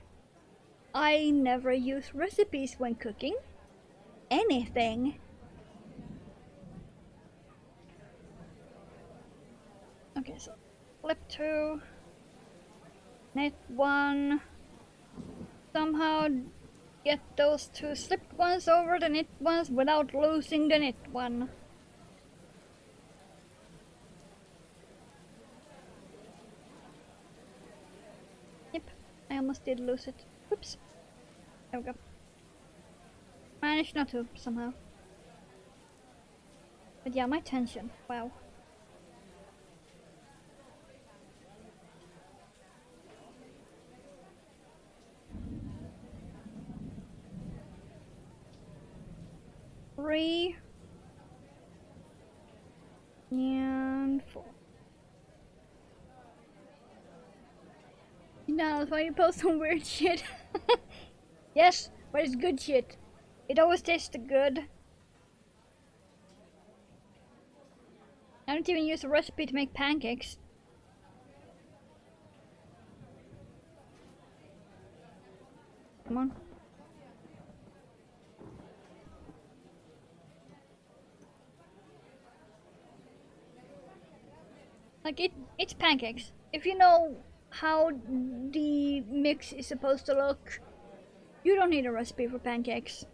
I never use recipes when cooking anything. Okay, so flip 2, knit 1, somehow get those 2 slipped ones over the knit ones without losing the knit one. Yep, I almost did lose it. Oops. There we go. Managed not to, somehow. But yeah, my tension, wow. Three and 4. Now, why you post some weird shit? Yes, but it's good shit. It always tastes good. I don't even use a recipe to make pancakes. Come on. Like it's pancakes. If you know how the mix is supposed to look, you don't need a recipe for pancakes.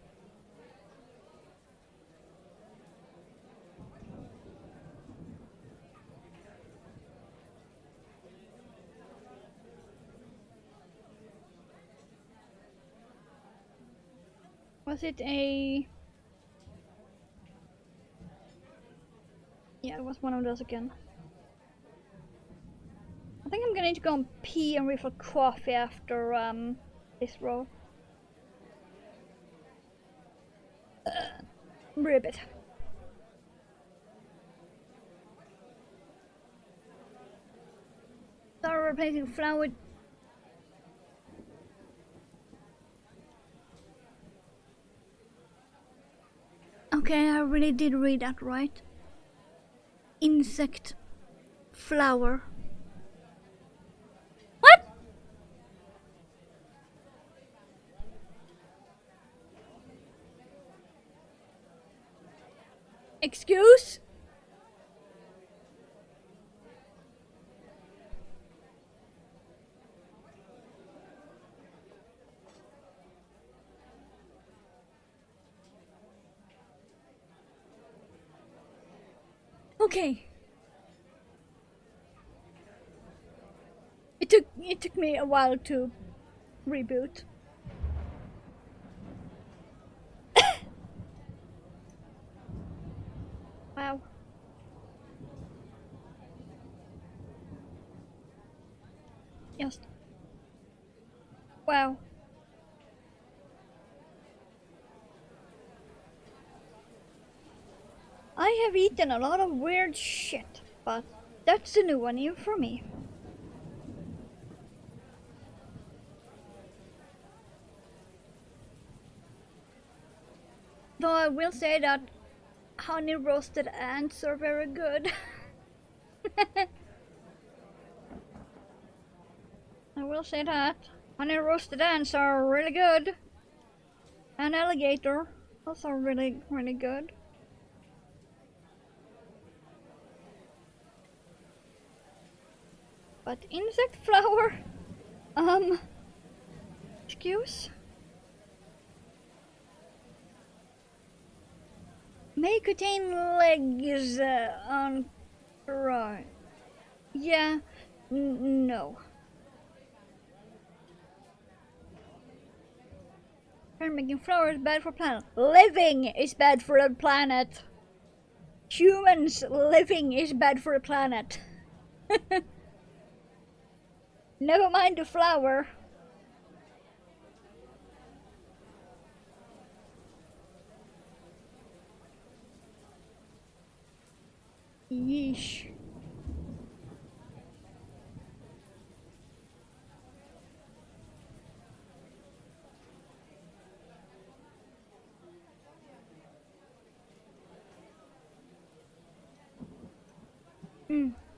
Was it a... Yeah, it was one of those again. I think I'm gonna need to go and pee and refill coffee after this row. Ribbit. Start replacing flour. Okay, I really did read that right. Insect flower. What? Excuse? Okay. It took me a while to reboot. Wow. Yes. Wow. I have eaten a lot of weird shit, but that's a new one even for me. Though I will say that honey roasted ants are very good. I will say that. Honey roasted ants are really good. And alligator, also really, really good. But insect flour? Excuse? May contain legs on... Right. Yeah, no. Making flour is bad for planet. Living is bad for the planet. Humans living is bad for the planet. Never mind the flour. Yeesh.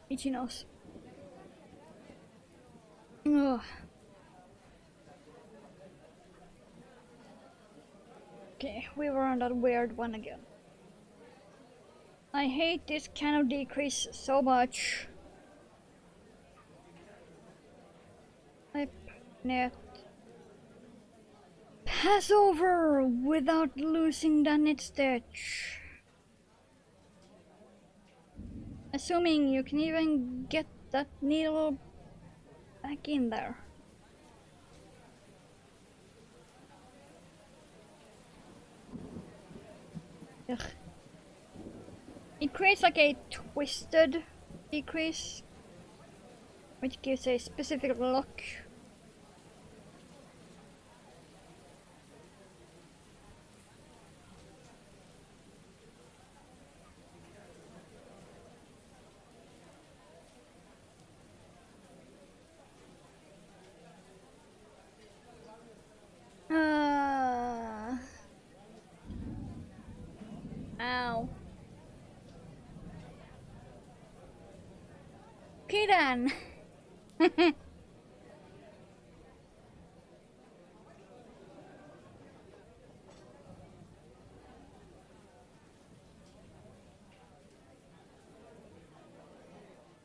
Itchy nose. Ugh. Okay, we were on that weird one again. I hate this kind of decrease so much. Type net. Pass over without losing the knit stitch. Assuming you can even get that needle back in there. Ugh. It creates like a twisted decrease, which gives a specific look. Ow. Okay then.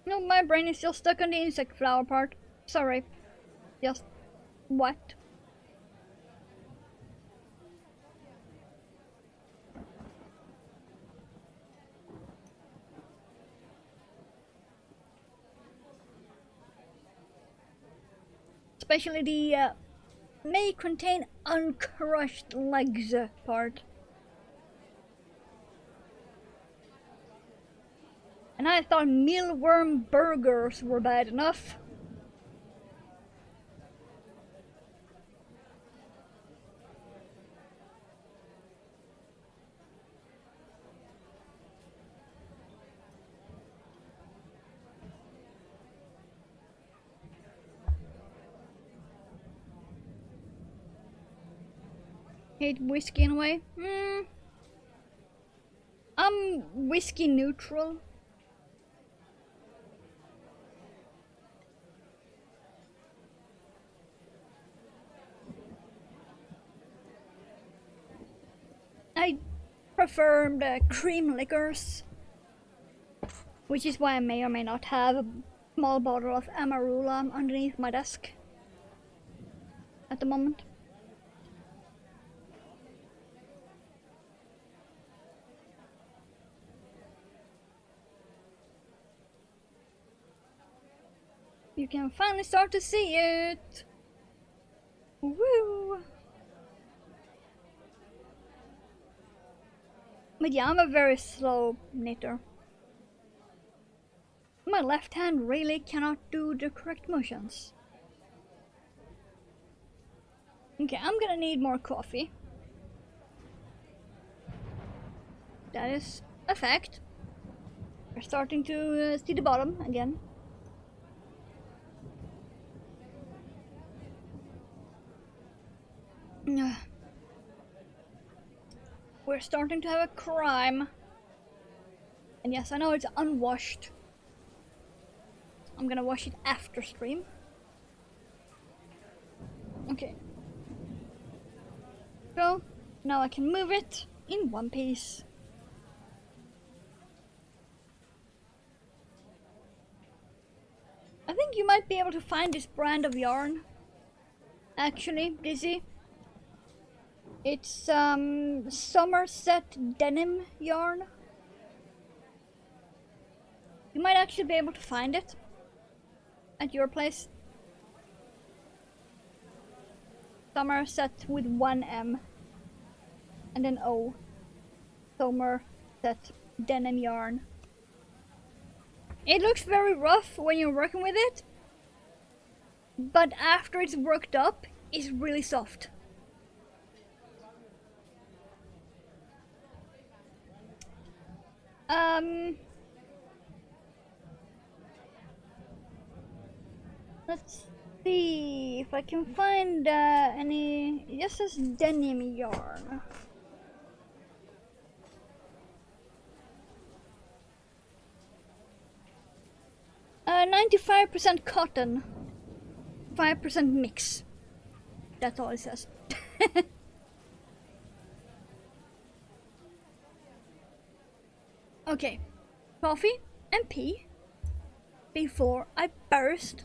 No, my brain is still stuck on the insect flower part. Sorry. Just what? Especially the may contain uncrushed legs part. And I thought mealworm burgers were bad enough. Hate whiskey in a way. I'm whiskey neutral. I prefer the cream liquors, which is why I may or may not have a small bottle of Amarula underneath my desk at the moment. You can finally start to see it. Woo! But yeah, I'm a very slow knitter. My left hand really cannot do the correct motions. Okay, I'm gonna need more coffee. That is a fact. We're starting to see the bottom again. We're starting to have a crime. And yes, I know it's unwashed. I'm gonna wash it after stream. Okay. So, now I can move it in one piece. I think you might be able to find this brand of yarn. Actually, Dizzy. It's Somerset denim yarn. You might actually be able to find it at your place. Somerset with one M and an O. Somerset denim yarn. It looks very rough when you're working with it, but after it's worked up, it's really soft. Let's see if I can find any. This is denim yarn. 95% cotton, 5% mix. That's all it says. Okay, coffee and pee before I burst.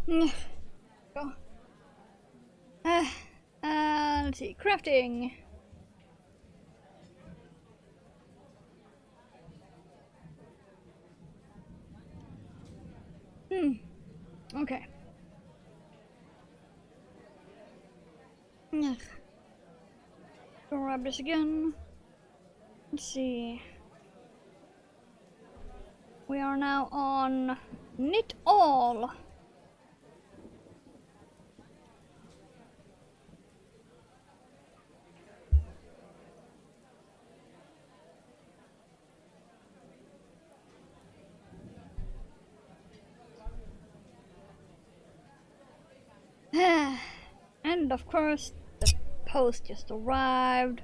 Go. Let's see, crafting. Okay. Grab this again. Let's see. We are now on knit all. And of course, the post just arrived.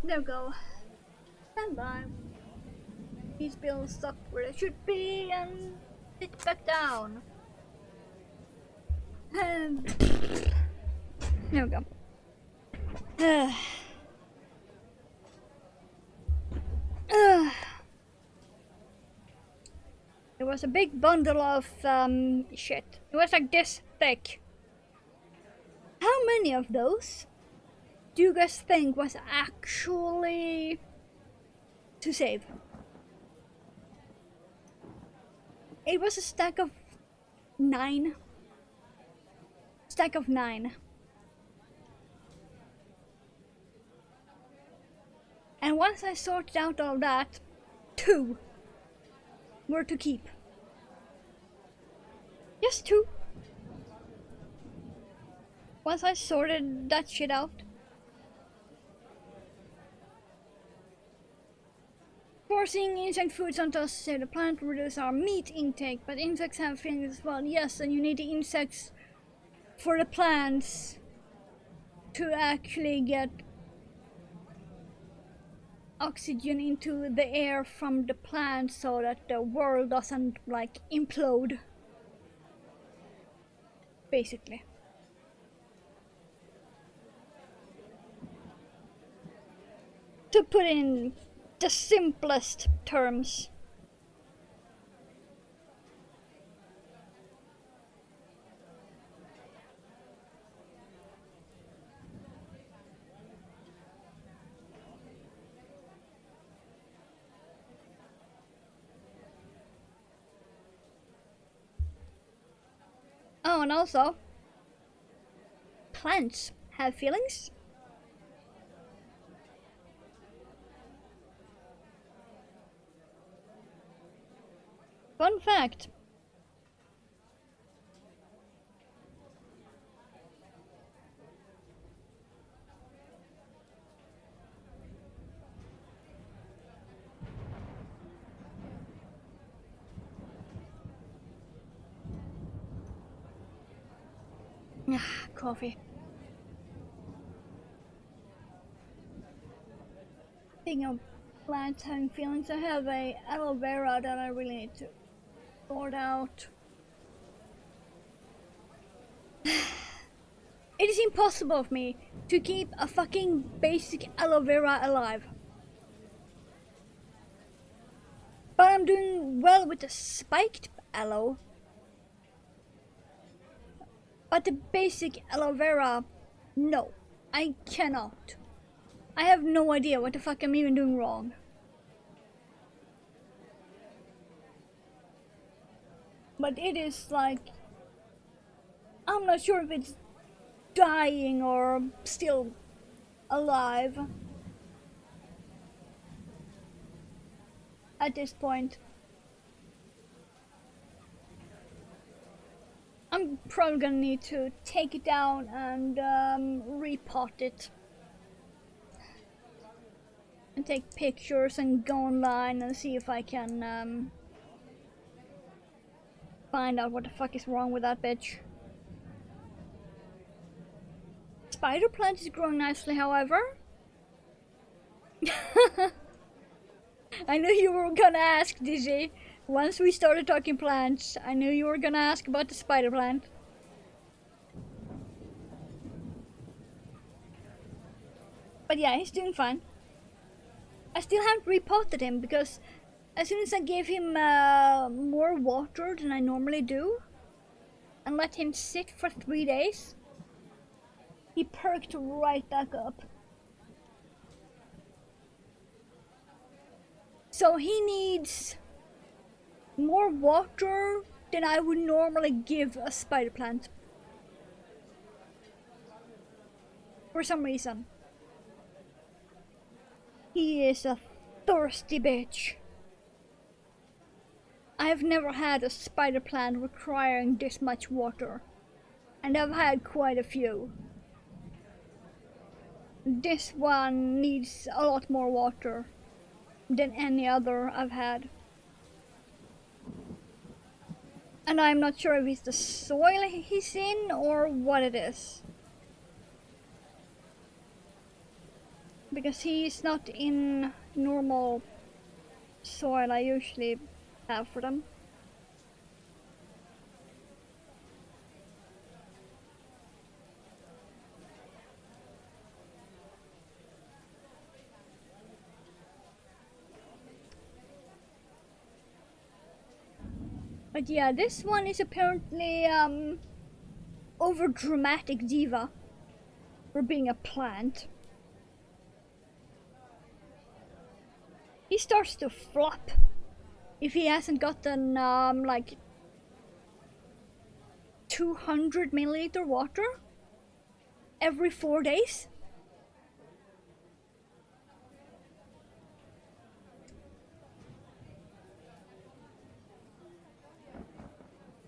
There we go. Stand by. These bills stuck where they should be and sit back down. There we go. It was a big bundle of shit. It was like this thick. How many of those do you guys think was actually to save? It was a stack of 9. Stack of 9. And once I sorted out all that, 2 were to keep. Just 2. Once I sorted that shit out. Forcing insect foods onto us so the plant will reduce our meat intake, but insects have feelings as well. Yes, and you need the insects for the plants to actually get oxygen into the air from the plant so that the world doesn't like implode. Basically. To put in the simplest terms. Oh, and also, plants have feelings. Fun fact. Coffee. Speaking of plants having feelings, I have a aloe vera that I really need to sort out. It is impossible for me to keep a fucking basic aloe vera alive. But I'm doing well with the spiked aloe. But the basic aloe vera, no, I cannot. I have no idea what the fuck I'm even doing wrong. But it is like, I'm not sure if it's dying or still alive at this point. I'm probably gonna need to take it down and repot it. And take pictures and go online and see if I can find out what the fuck is wrong with that bitch. Spider plant is growing nicely, however. I knew you were gonna ask, Dizzy. Once we started talking plants, I knew you were gonna ask about the spider plant. But yeah, he's doing fine. I still haven't repotted him because as soon as I gave him more water than I normally do and let him sit for 3 days, he perked right back up. So he needs more water than I would normally give a spider plant. For some reason. He is a thirsty bitch. I have never had a spider plant requiring this much water. And I've had quite a few. This one needs a lot more water than any other I've had. And I'm not sure if it's the soil he's in or what it is. Because he's not in normal soil I usually have for them. But yeah, this one is apparently over dramatic diva for being a plant. He starts to flop if he hasn't gotten like 200 milliliter water every 4 days.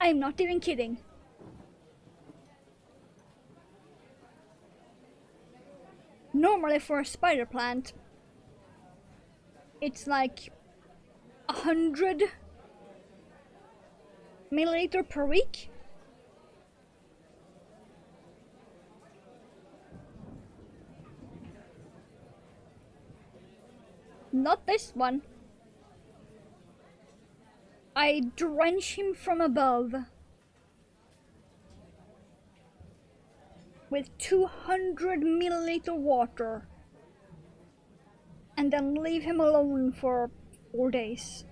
I'm not even kidding. Normally for a spider plant, it's like 100 milliliter per week. Not this one. I drench him from above with 200 milliliter water and then leave him alone for 4 days.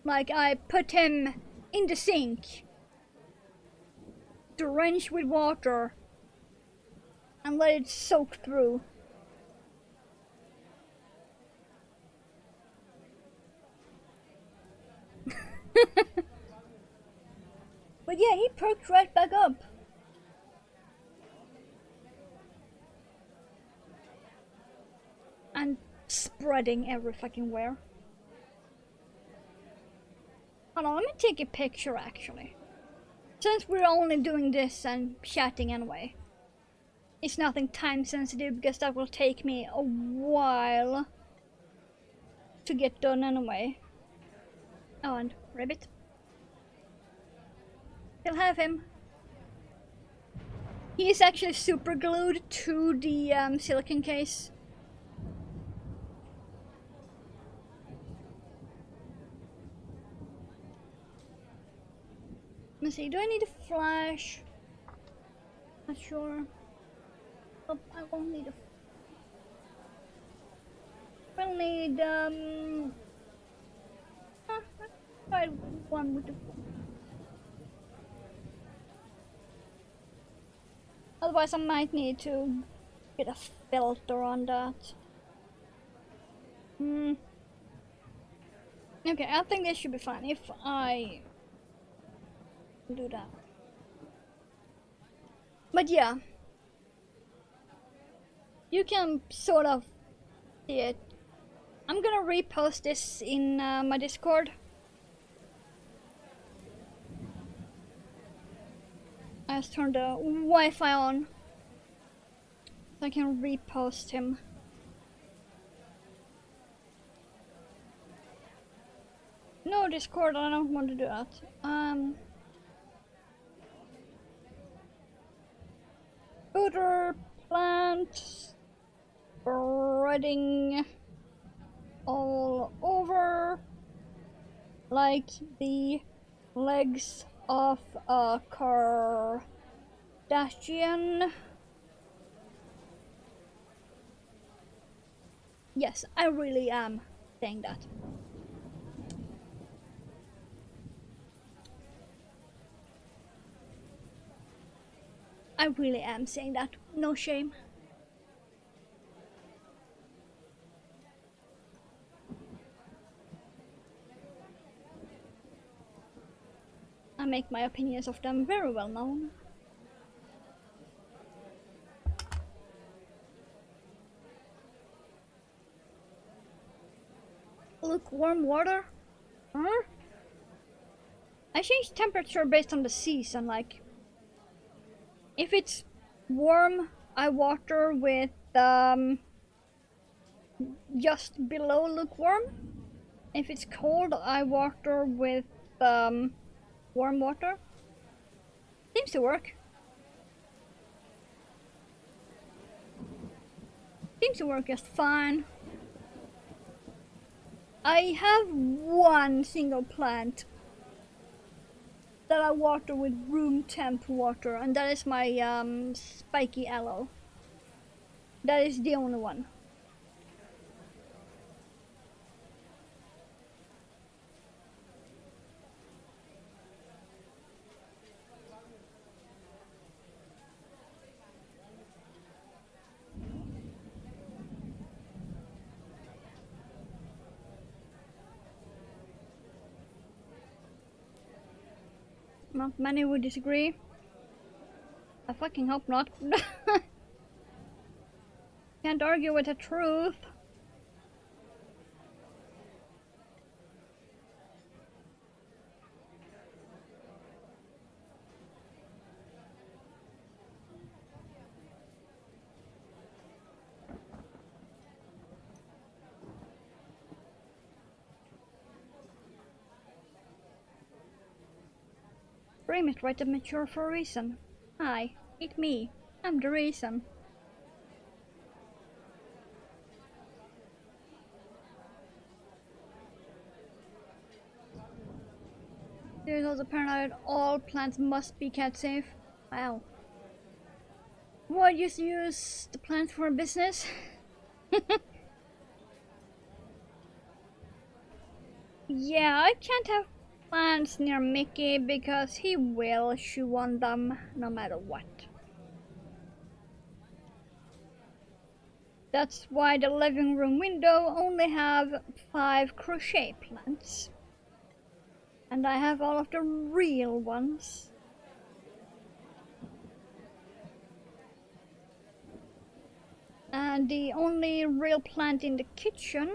Like, I put him in the sink, drenched with water, and let it soak through. But yeah, he perked right back up. And spreading every fucking where. Hold on, let me take a picture actually. Since we're only doing this and chatting anyway. It's nothing time sensitive because that will take me a while to get done anyway. Oh, and Ribbit. Still have him. He is actually super glued to the silicone case. Let's see, do I need a flash? Not sure. Oh, I won't need a... I'll need, try one with the... Otherwise I might need to get a filter on that. Okay, I think this should be fine if I do that. But yeah, you can sort of see it. I'm gonna repost this in my Discord. I just turned the Wi-Fi on so I can repost him. No, Discord, I don't want to do that. Butter plant spreading all over like the legs of a Kardashian. Yes, I really am saying that. I really am saying that, no shame. I make my opinions of them very well known. Lukewarm water? Huh? I change temperature based on the season, like if it's warm, I water with just below lukewarm. If it's cold, I water with warm water. Seems to work. Seems to work just fine. I have one single plant that I water with room temp water, and that is my spiky aloe. That is the only one. Not many would disagree. I fucking hope not. Can't argue with the truth. Frame it right to mature for a reason. Hi, it's me. I'm the reason. There's also paranoid all plants must be cat safe. Wow. What, you use the plants for a business? Yeah, I can't have plants near Mickey because he will chew on them no matter what. That's why the living room window only have 5 crochet plants. And I have all of the real ones. And the only real plant in the kitchen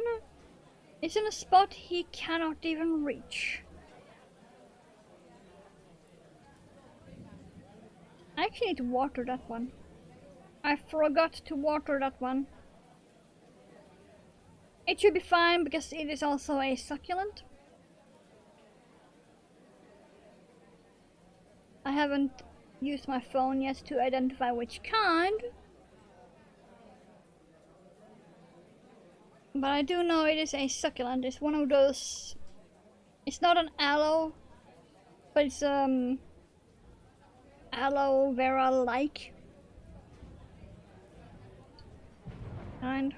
is in a spot he cannot even reach. I actually need to water that one. I forgot to water that one. It should be fine because it is also a succulent. I haven't used my phone yet to identify which kind. But I do know it is a succulent. It's one of those... It's not an aloe, but it's aloe vera-like kind.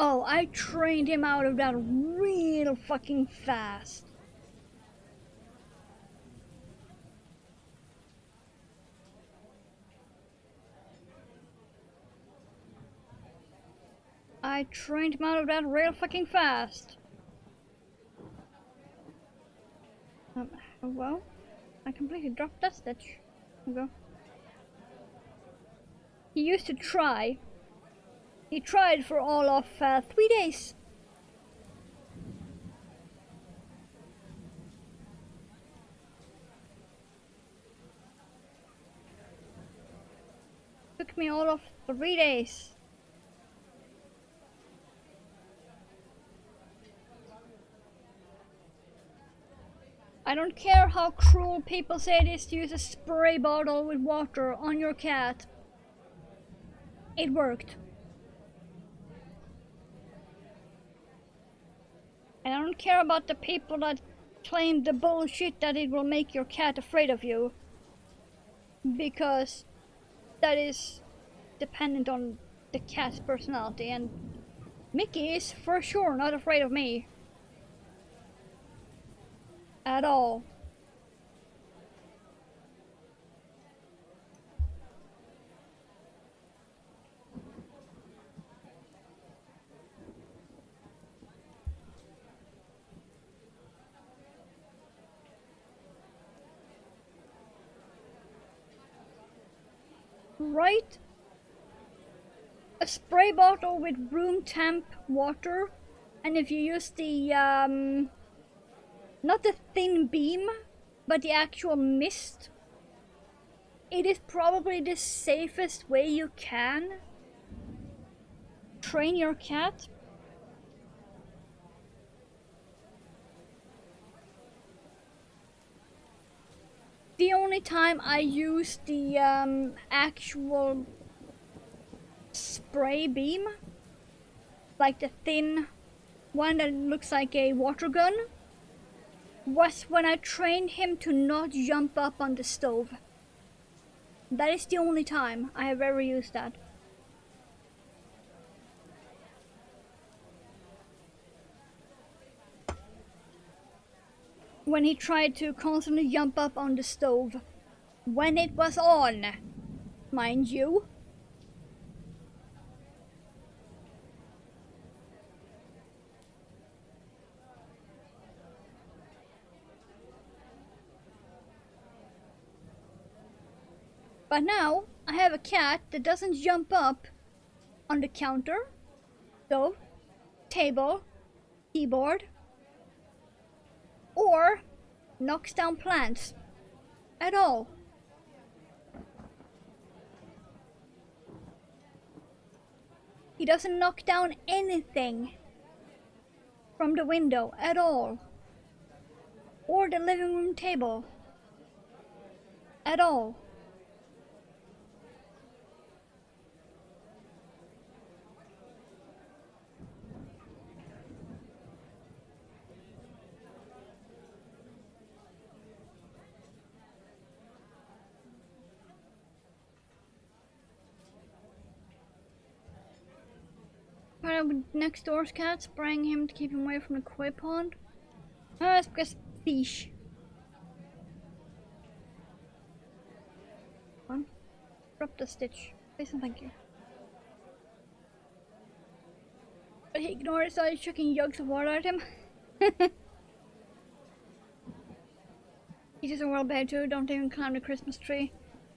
Oh, I trained him out of that real fucking fast. I trained him out of that real fucking fast. Well, I completely dropped that stitch. There we go. He used to try. He tried for all of 3 days. Took me all of 3 days. I don't care how cruel people say it is to use a spray bottle with water on your cat. It worked. And I don't care about the people that claim the bullshit that it will make your cat afraid of you. Because that is dependent on the cat's personality, and Mickey is for sure not afraid of me. At all. Right? A spray bottle with room temp water, and if you use the not the thin beam, but the actual mist, it is probably the safest way you can train your cat. The only time I use the actual spray beam, like the thin one that looks like a water gun, was when I trained him to not jump up on the stove. That is the only time I have ever used that. when he tried to constantly jump up on the stove when it was on, mind you. But now I have a cat that doesn't jump up on the counter, stove, table, keyboard, or knocks down plants at all. He doesn't knock down anything from the window at all, or the living room table at all. Apparently next door's cat spraying him to keep him away from the koi pond. It's because fish. Come on. Drop the stitch. Please and thank you. But he ignored it, so I chucking jugs of water at him. He's just a world bear too, don't even climb the Christmas tree.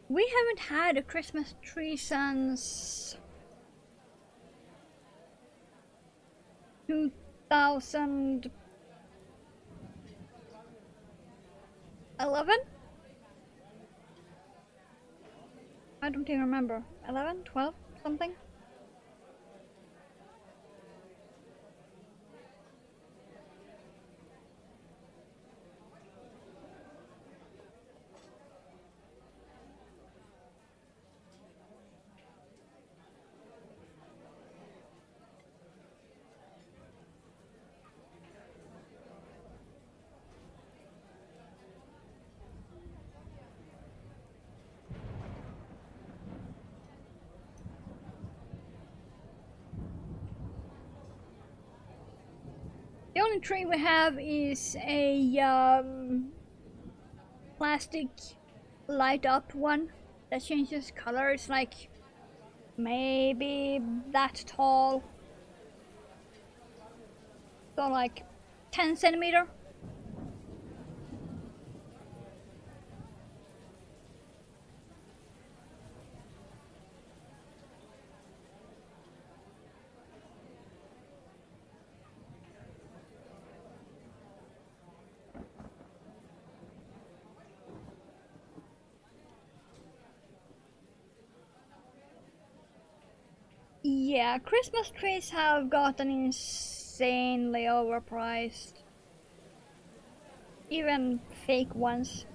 We haven't had a Christmas tree since 2011? I don't even remember. 11? 12? Something? The only tree we have is a plastic light up one that changes color. It's like maybe that tall. So like 10 centimeter. Yeah, Christmas trees have gotten insanely overpriced. Even fake ones.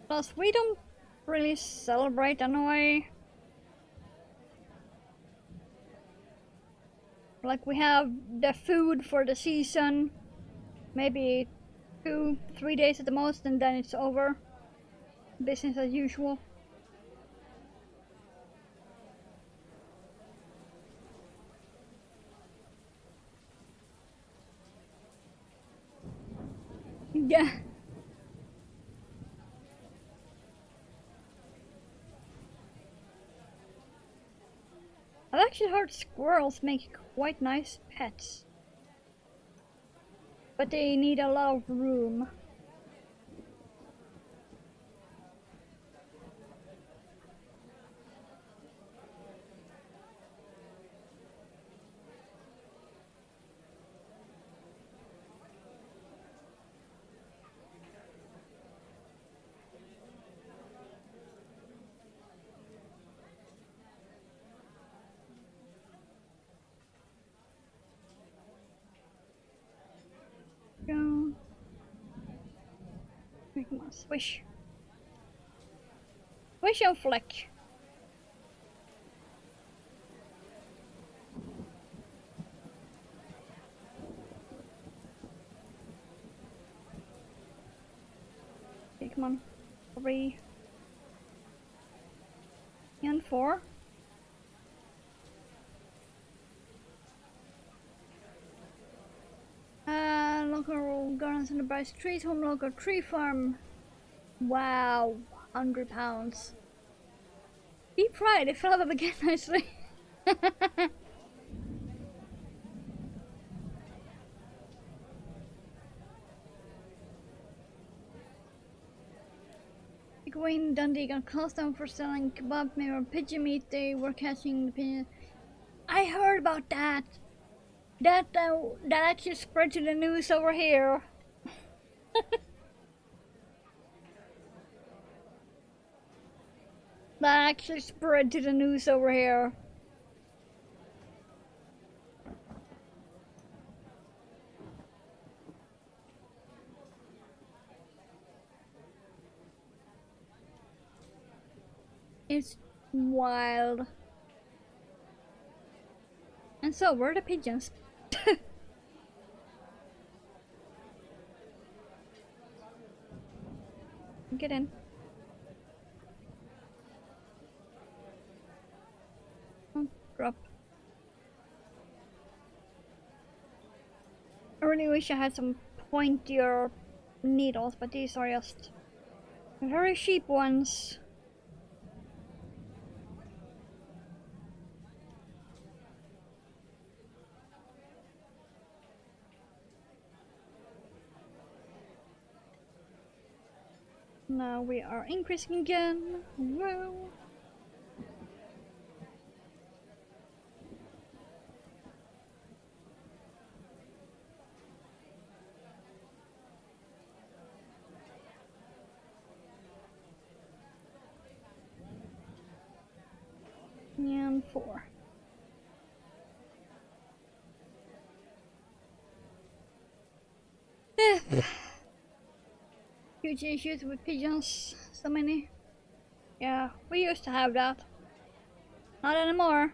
Plus, we don't really celebrate anyway. Like, we have the food for the season, maybe 2-3 days at the most, and then it's over. Business as usual. Yeah. I've actually heard squirrels make quite nice pets. But they need a lot of room. Go. Come on, swish. Swish and flick. Okay, come on. 3 and 4. Local gardens and the bright trees, home local tree farm. Wow, £100. Deep fried, it fell out again nicely. Wayne Dundee got closed down for selling kebab meat or pigeon meat. They were catching the pigeon. I heard about that. That actually spread to the news over here. That actually spread to the news over here. It's wild. And so were the pigeons. Get in. Oh, drop. I really wish I had some pointier needles, but these are just very cheap ones. Now we are increasing again. Whoa. And 4. Huge issues with pigeons, so many. Yeah, we used to have that. Not anymore.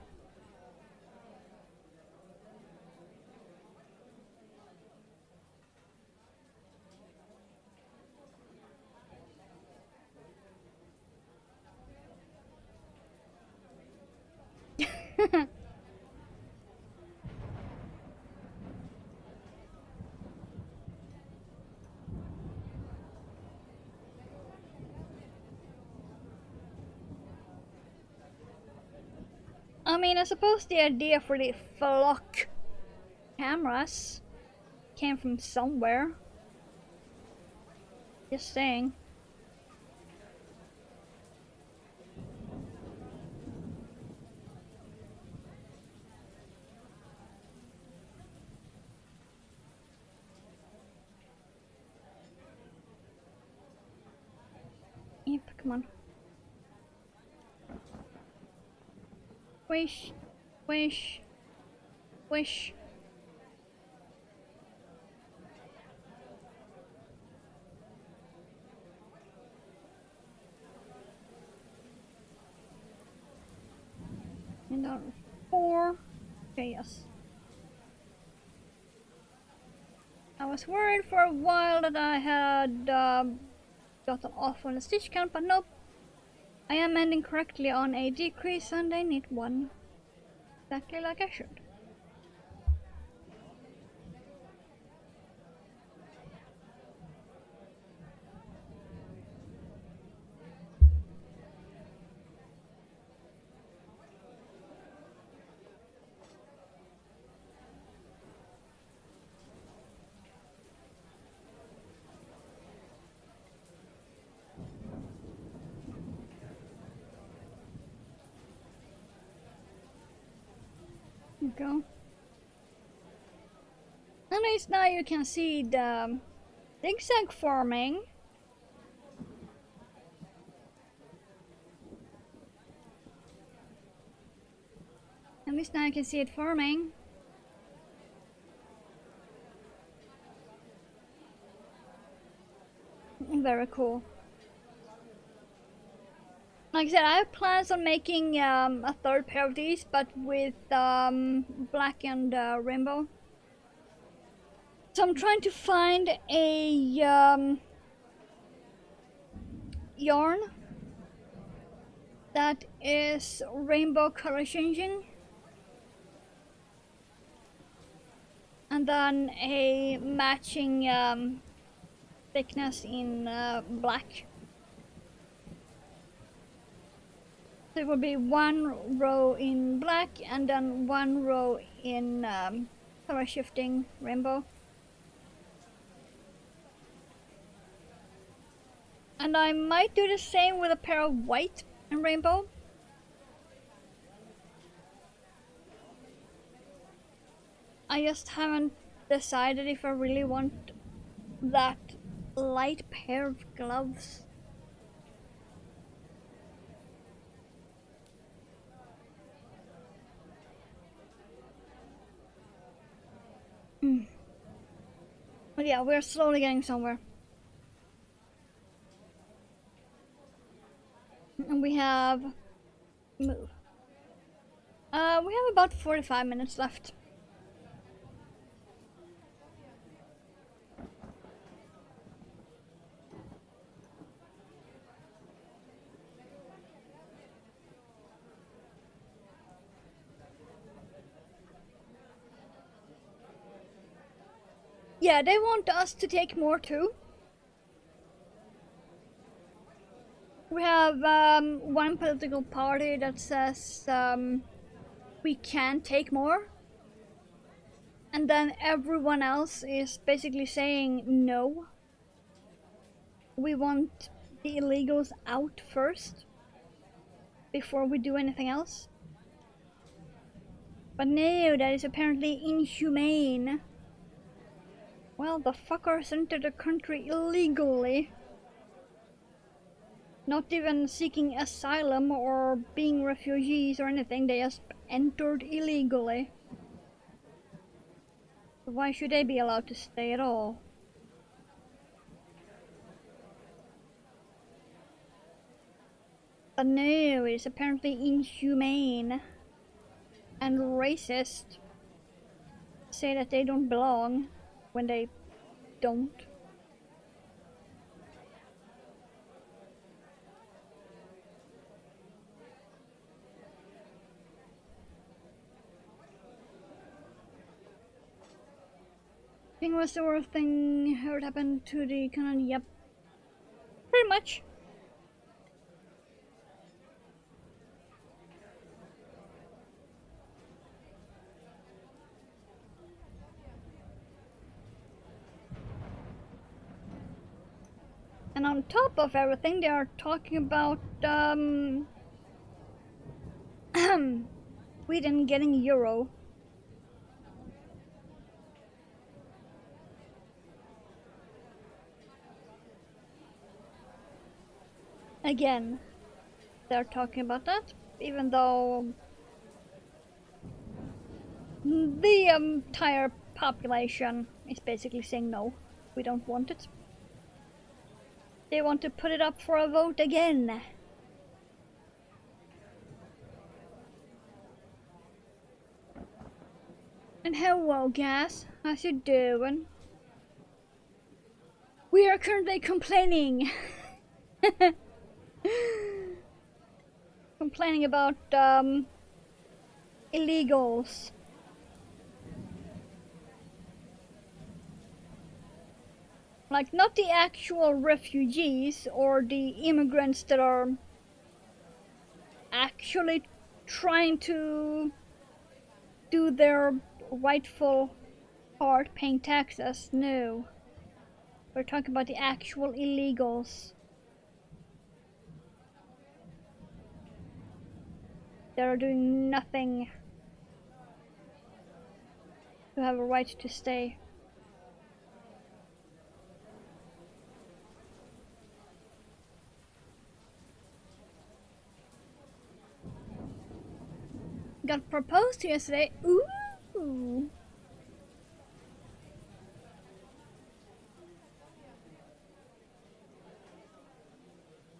I mean, I suppose the idea for the flock cameras came from somewhere. Just saying. Yep, come on. Wish, wish, wish. And down 4. Okay, yes. I was worried for a while that I had gotten off on a stitch count, but nope. I am ending correctly on a decrease and I need 1. Exactly like I should. There you go. At least now you can see the zigzag forming. At least now I can see it forming. Very cool. Like I said, I have plans on making a 3rd pair of these, but with black and rainbow. So I'm trying to find a yarn that is rainbow color changing, and then a matching thickness in black. There will be one row in black and then one row in color shifting rainbow. And I might do the same with a pair of white and rainbow. I just haven't decided if I really want that light pair of gloves. But yeah, we're slowly getting somewhere. And we have move. We have about 45 minutes left. Yeah, they want us to take more too. We have one political party that says we can take more. And then everyone else is basically saying no. We want the illegals out first before we do anything else. But no, that is apparently inhumane. Well, the fuckers entered the country illegally. Not even seeking asylum or being refugees or anything, they just entered illegally. Why should they be allowed to stay at all? But no, it's apparently inhumane and racist. Say that they don't belong when they don't. I think was the worst thing heard happened to the Canadian. Yep. Pretty much. And on top of everything, they are talking about Sweden getting euro. Again, they're talking about that, even though the entire population is basically saying no, we don't want it. They want to put it up for a vote again. And hello, Gas. How's you doing? We are currently complaining. Complaining about illegals. Like, not the actual refugees or the immigrants that are actually trying to do their rightful part, paying taxes. No. We're talking about the actual illegals. That are doing nothing to have a right to stay. Got proposed to yesterday. Ooh.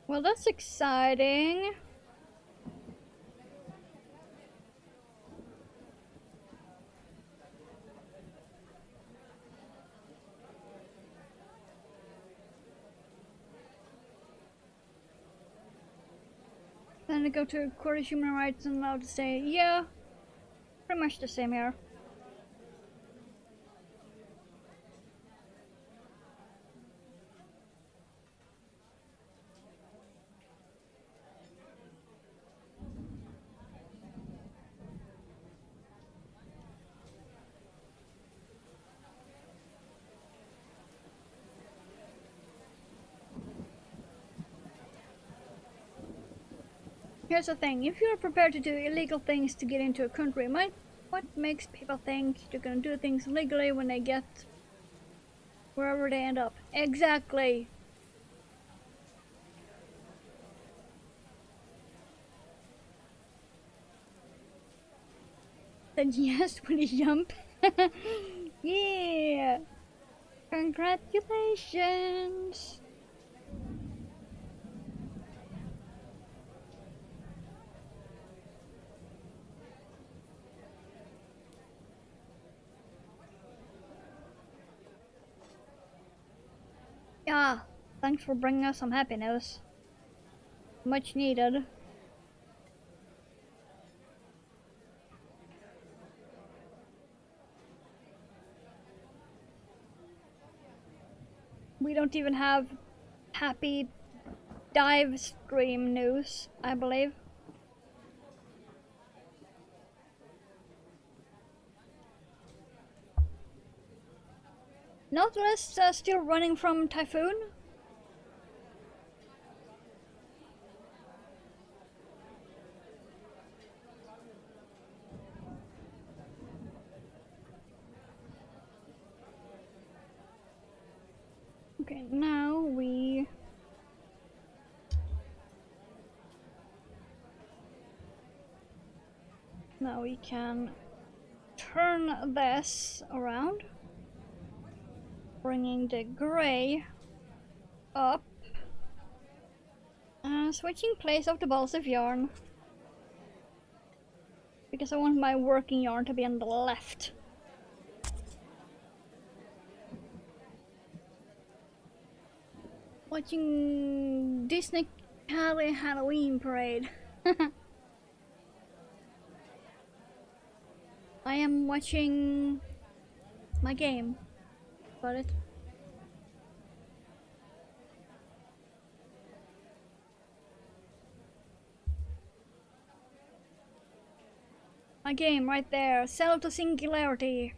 Well, that's exciting. then they go to Court of Human Rights and I'll just say, yeah, pretty much the same here. Here's the thing, if you're prepared to do illegal things to get into a country, what makes people think they're gonna do things legally when they get wherever they end up? Exactly. Then yes, when you jump. Yeah. Congratulations. Yeah, thanks for bringing us some happiness. Much needed. We don't even have happy dive stream news, I believe. Nautilus still running from Typhoon? Okay, now we... Now we can turn this around, bringing the gray up, and switching place of the balls of yarn, because I want my working yarn to be on the left. Watching Disney Cali Halloween Parade. I am watching my game. Got it? My game right there. Cell to Singularity.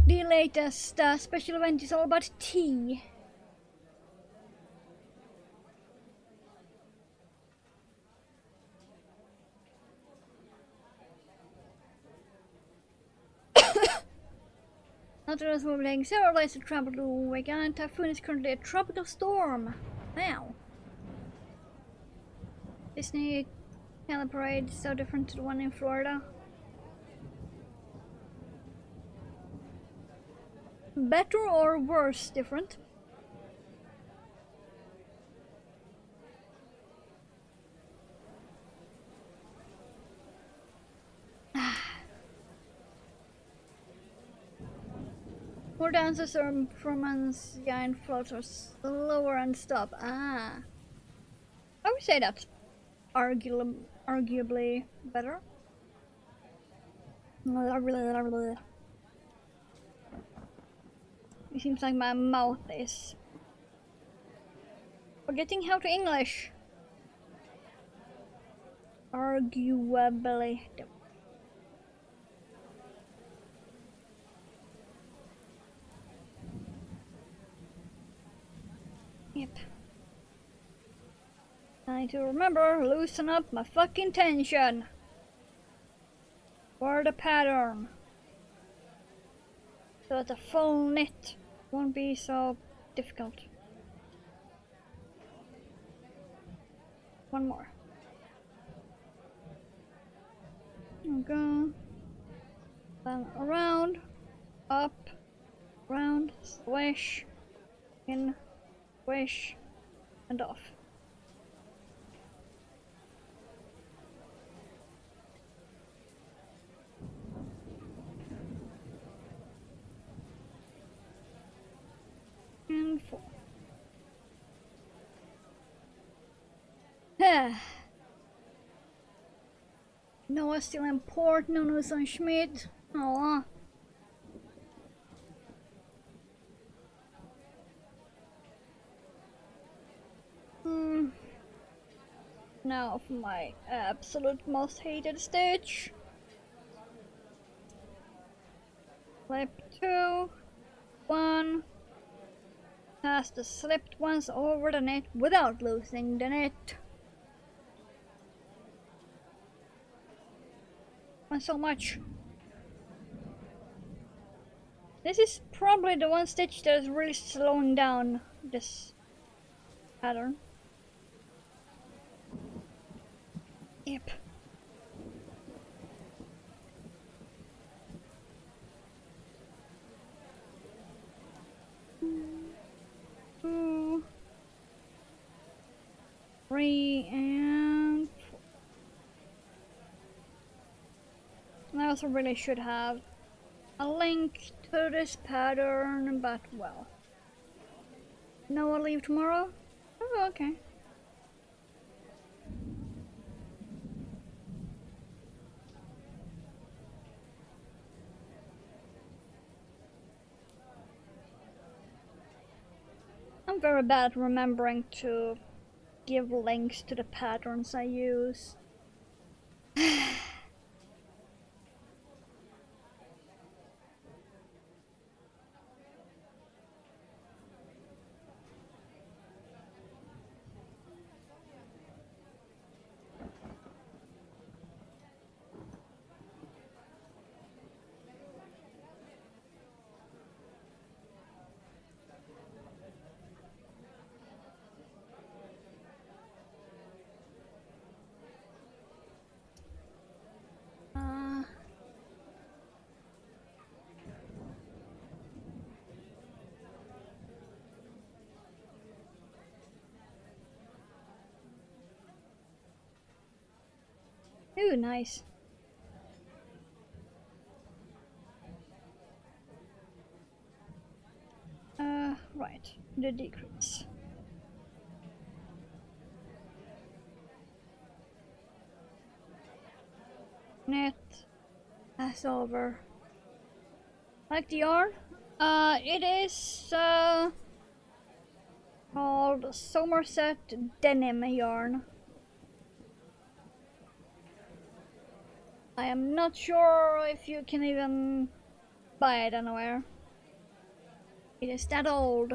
The latest special event is all about tea. Nautilus will be taking several days to travel to Wega, and Typhoon is currently a tropical storm. Wow. Disney Cali Parade is so different to the one in Florida. Better or worse different? More dances or performance, yeah, and floats are slower and stop. Ah. I would say that's arguably better. It seems like my mouth is forgetting how to English. Arguably. Yep. I need to remember, loosen up my fucking tension. For the pattern. So that the full knit won't be so difficult. One more. Okay. Then around, up, round, swish, in, swish, and off. And 4. Noah still in port, no news on Schmidt. Aw. Now for my absolute most hated stage. Flip 2, 1. Has the slipped once over the net without losing the net. And so much. This is probably the one stage that is really slowing down this pattern. Yep. Two, 3, and 4. I also really should have a link to this pattern, but well. No, I'll leave tomorrow? Oh, okay. I'm very bad at remembering to give links to the patterns I use. Ooh, nice. Right, the decrease. Net as over. Like the yarn? It is called Somerset Denim yarn. I am not sure if you can even buy it anywhere. It is that old.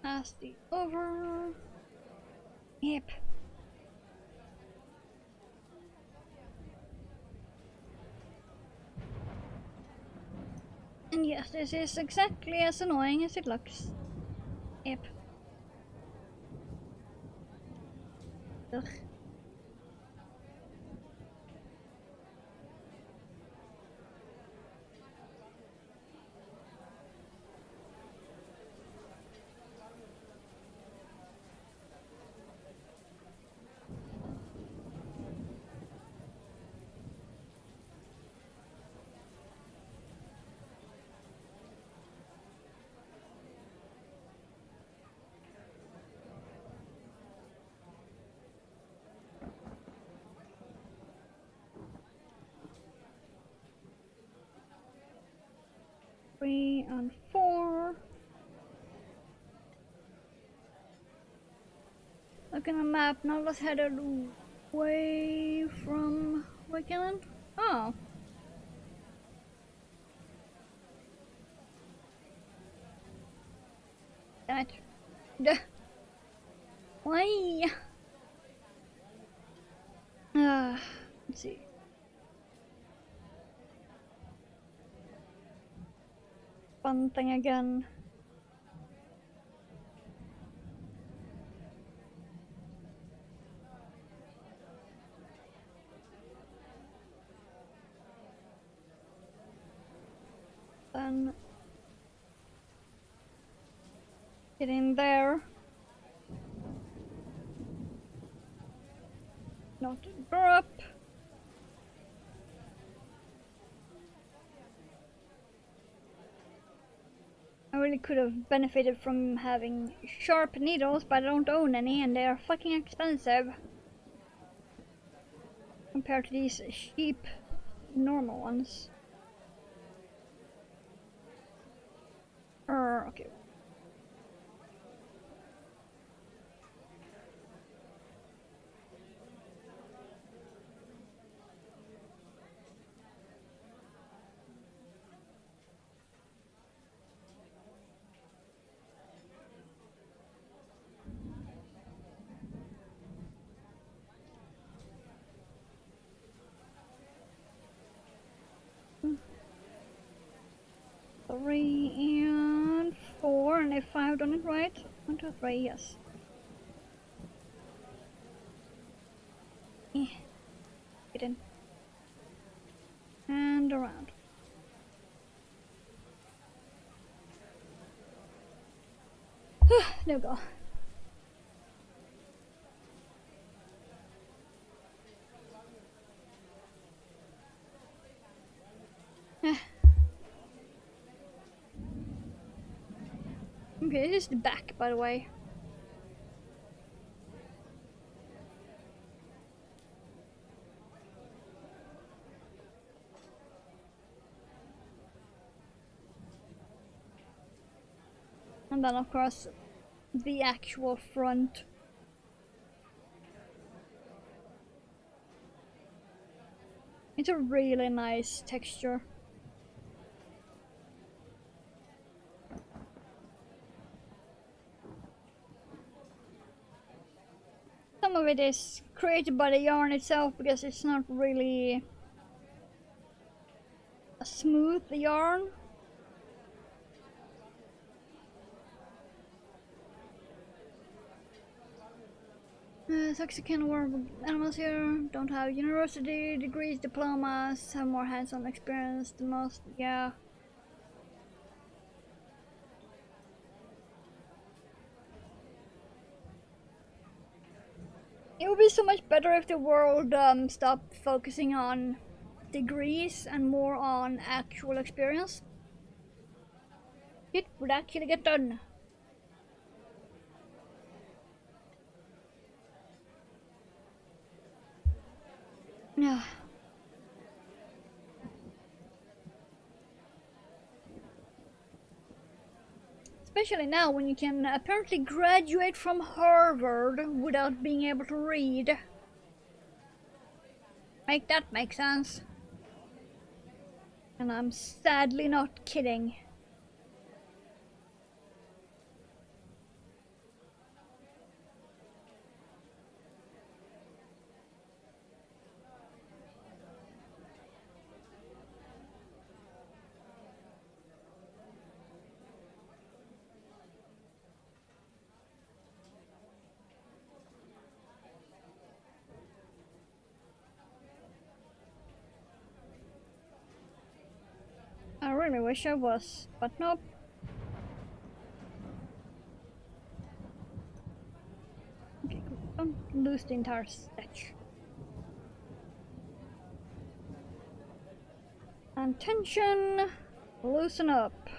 As the over. Yep. And yes, this is exactly as annoying as it looks. Yep. Ugh. Three and 4. Looking at the map, now let's head away from Wickland. Oh. Damn it. Why? Let's see. Fun thing again. Then Get in there. Not drop. I really could have benefited from having sharp needles, but I don't own any and they are fucking expensive. Compared to these cheap, normal ones. Okay. Three and four, and if I've done it right, 1, 2, 3, yes. Get in. And around. There we go. Okay, this is the back, by the way. And then, of course, the actual front. It's a really nice texture. Some of it is created by the yarn itself because it's not really a smooth yarn. Sexy can work with animals here, don't have university degrees, diplomas, have more hands-on experience than most, yeah. It would be so much better if the world stopped focusing on degrees and more on actual experience. It would actually get done. Yeah. Especially now when you can apparently graduate from Harvard without being able to read. Make that make sense. And I'm sadly not kidding. I really wish I was, but nope. Okay, cool. Don't lose the entire stitch. And tension, loosen up.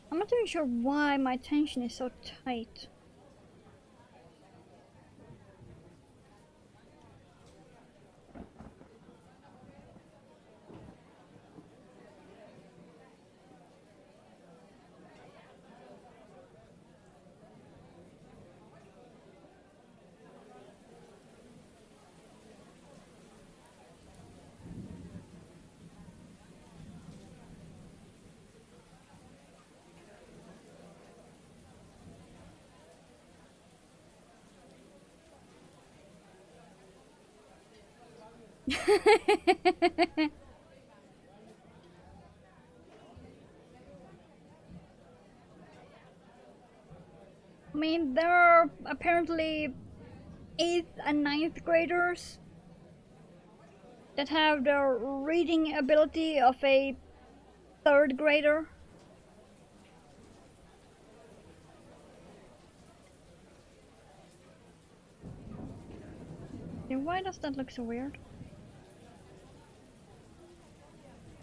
I'm not even sure why my tension is so tight. I mean, there are apparently 8th and 9th graders that have the reading ability of a 3rd grader. Yeah, why does that look so weird?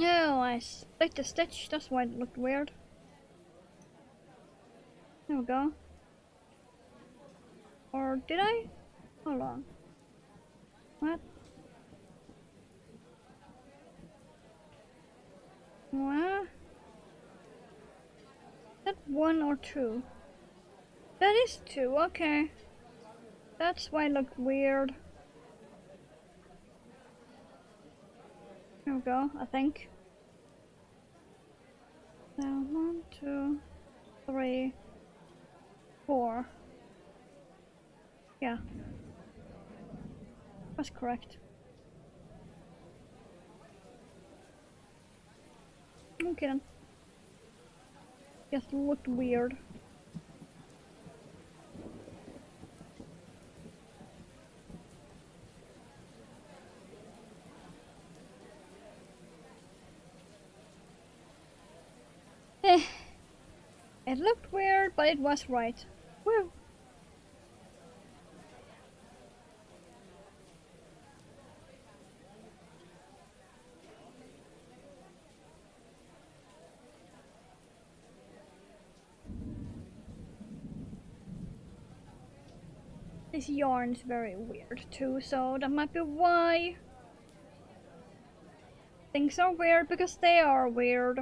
No, I split the stitch, that's why it looked weird. There we go. Or did I? Hold on. What? What? Is that 1 or 2? That is 2, okay. That's why it looked weird. There we go, I think. Now, 1, 2, 3, 4. Yeah. That's correct. Okay then. Just looked weird. Eh. It looked weird, but it was right. Woo! This yarn's very weird too, so that might be why things are weird, because they are weird.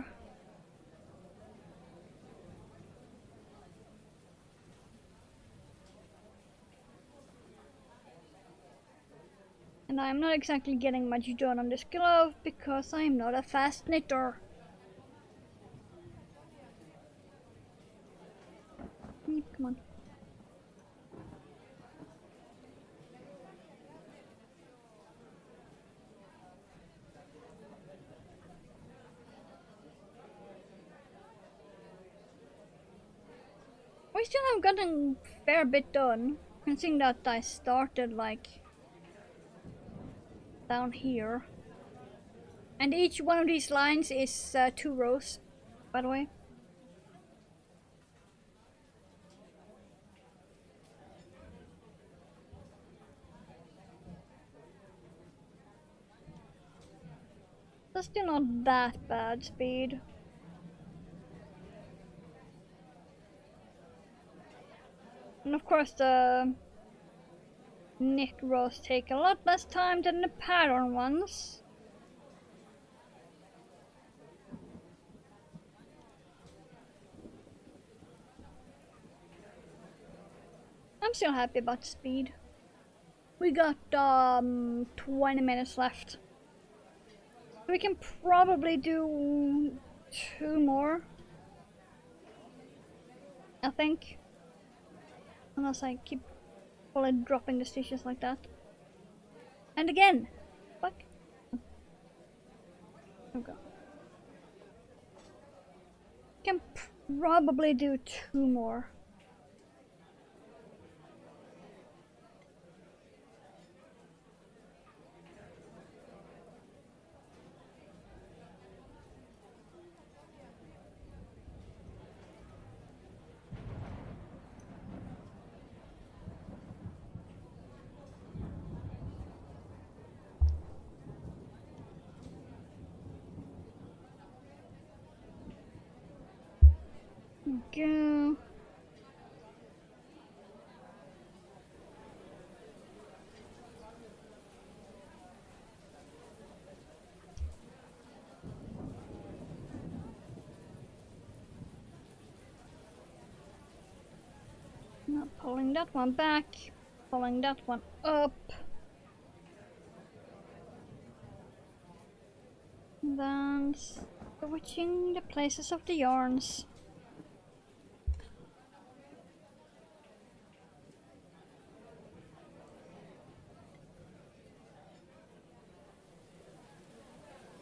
And I'm not exactly getting much done on this glove because I'm not a fast knitter. Come on. We still have gotten a fair bit done, considering that I started like down here. And each one of these lines is 2 rows, by the way. That's still not that bad speed. And of course the knit rows take a lot less time than the pattern ones. I'm still happy about speed. We got 20 minutes left. We can probably do 2 more, I think. Unless I keep fully dropping the stitches like that. And again! Fuck. Okay. Can probably do 2 more. Go. Not pulling that one back, pulling that one up. Then switching the places of the yarns.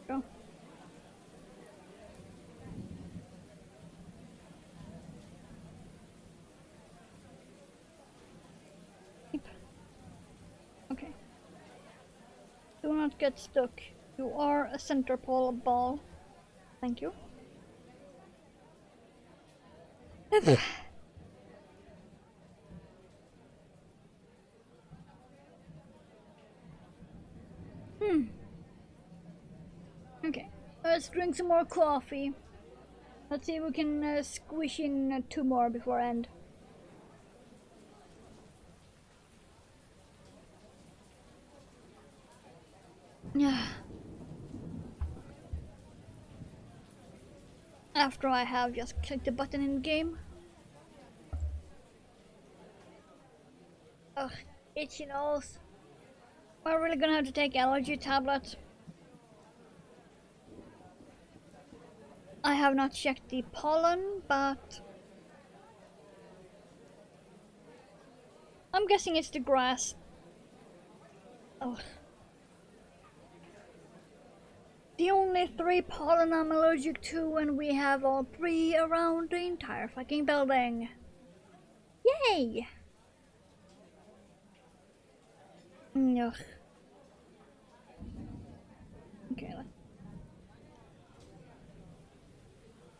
Go. not get stuck. You are a center pole ball. Thank you. Okay, let's drink some more coffee. Let's see if we can squish in 2 more before end. Yeah. After I have just clicked the button in the game. Ugh, itchy nose. We're really gonna have to take allergy tablets. I have not checked the pollen, but I'm guessing it's the grass. Oh. The only 3 pollen I'm allergic to, and we have all 3 around the entire fucking building. Yay! Ugh. Okay,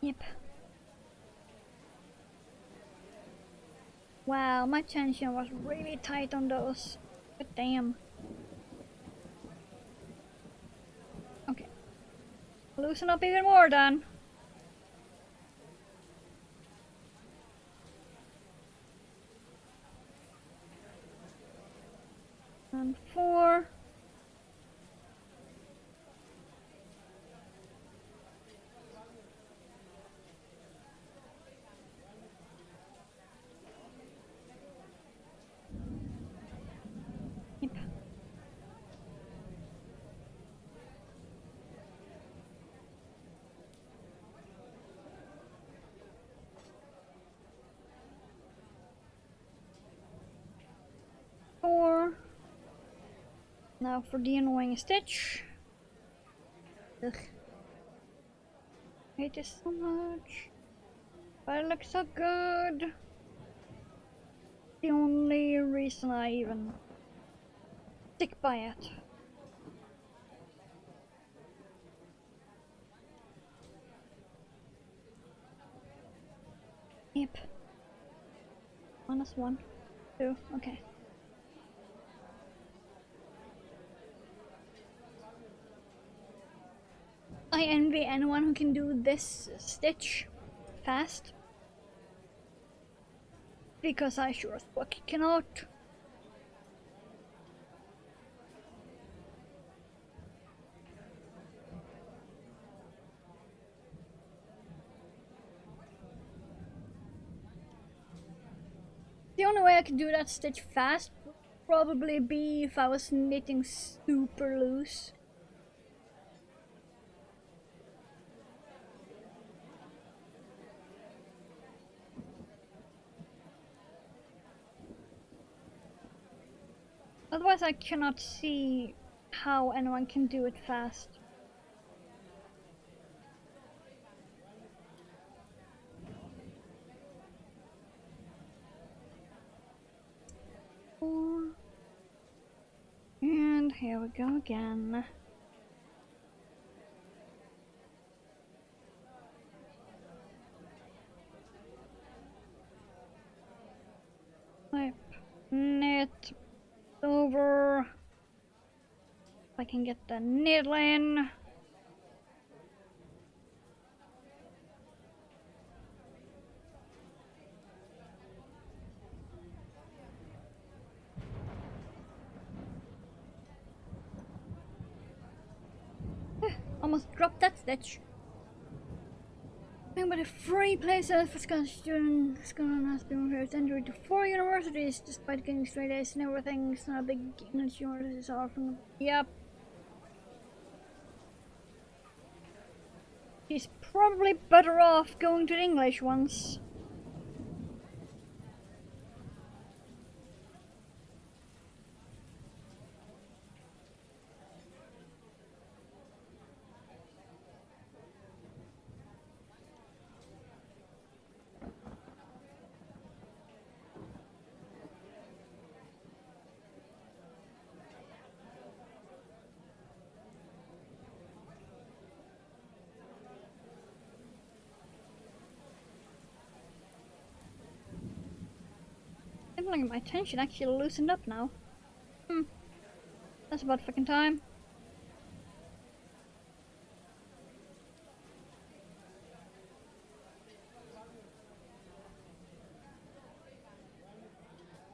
yep. Wow, my tension was really tight on those. But damn. Okay. Loosen up even more then. And 4. Yep. Four. Now for the annoying Stitch. Ugh. I hate this so much. But it looks so good. The only reason I even stick by it. Yep. -1, 2, okay. I envy anyone who can do this Stitch fast. Because I sure as fuck cannot. The only way I could do that Stitch fast would probably be if I was knitting super loose. Otherwise I cannot see how anyone can do it fast. And here we go again. Flip, knit, over. If I can get the needle in. Almost dropped that Stitch. But a free places for Scottish students. Scotland has been referred entry to 4 universities despite getting straight A's and everything. It's not a big English universities are from. Yep. He's probably better off going to the English ones. like my tension actually loosened up now. That's about fucking time.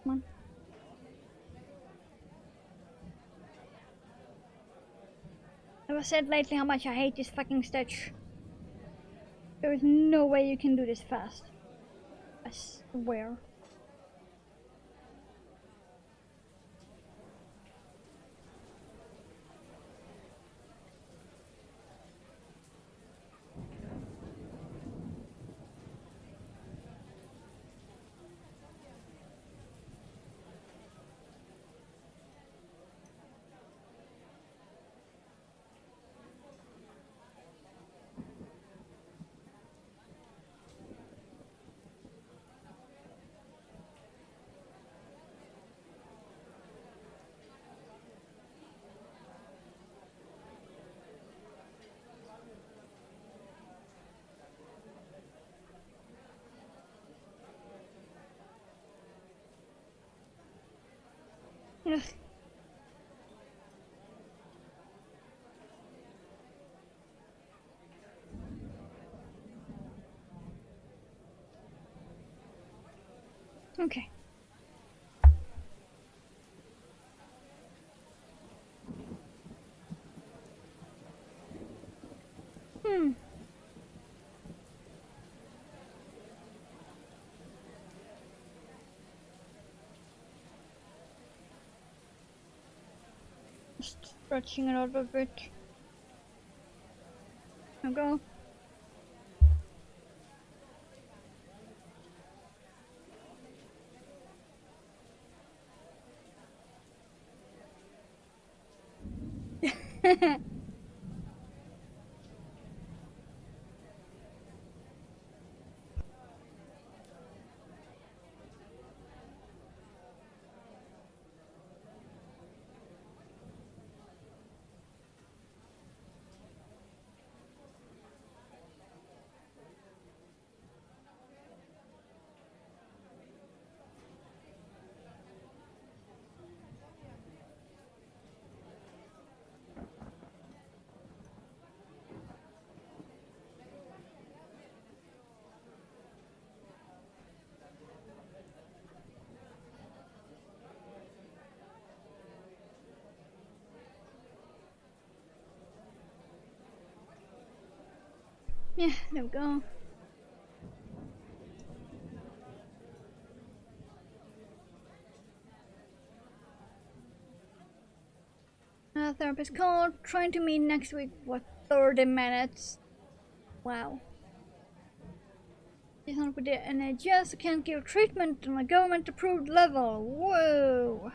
Come on. I've said lately how much I hate this fucking Stitch. There is no way you can do this fast. I swear. Ugh. Okay. Stretching it out a bit. Now go. Yeah, there we go. Therapist call. Trying to meet next week for 30 minutes. Wow. He's not with the NHS. I can't give treatment on a government approved level. Whoa.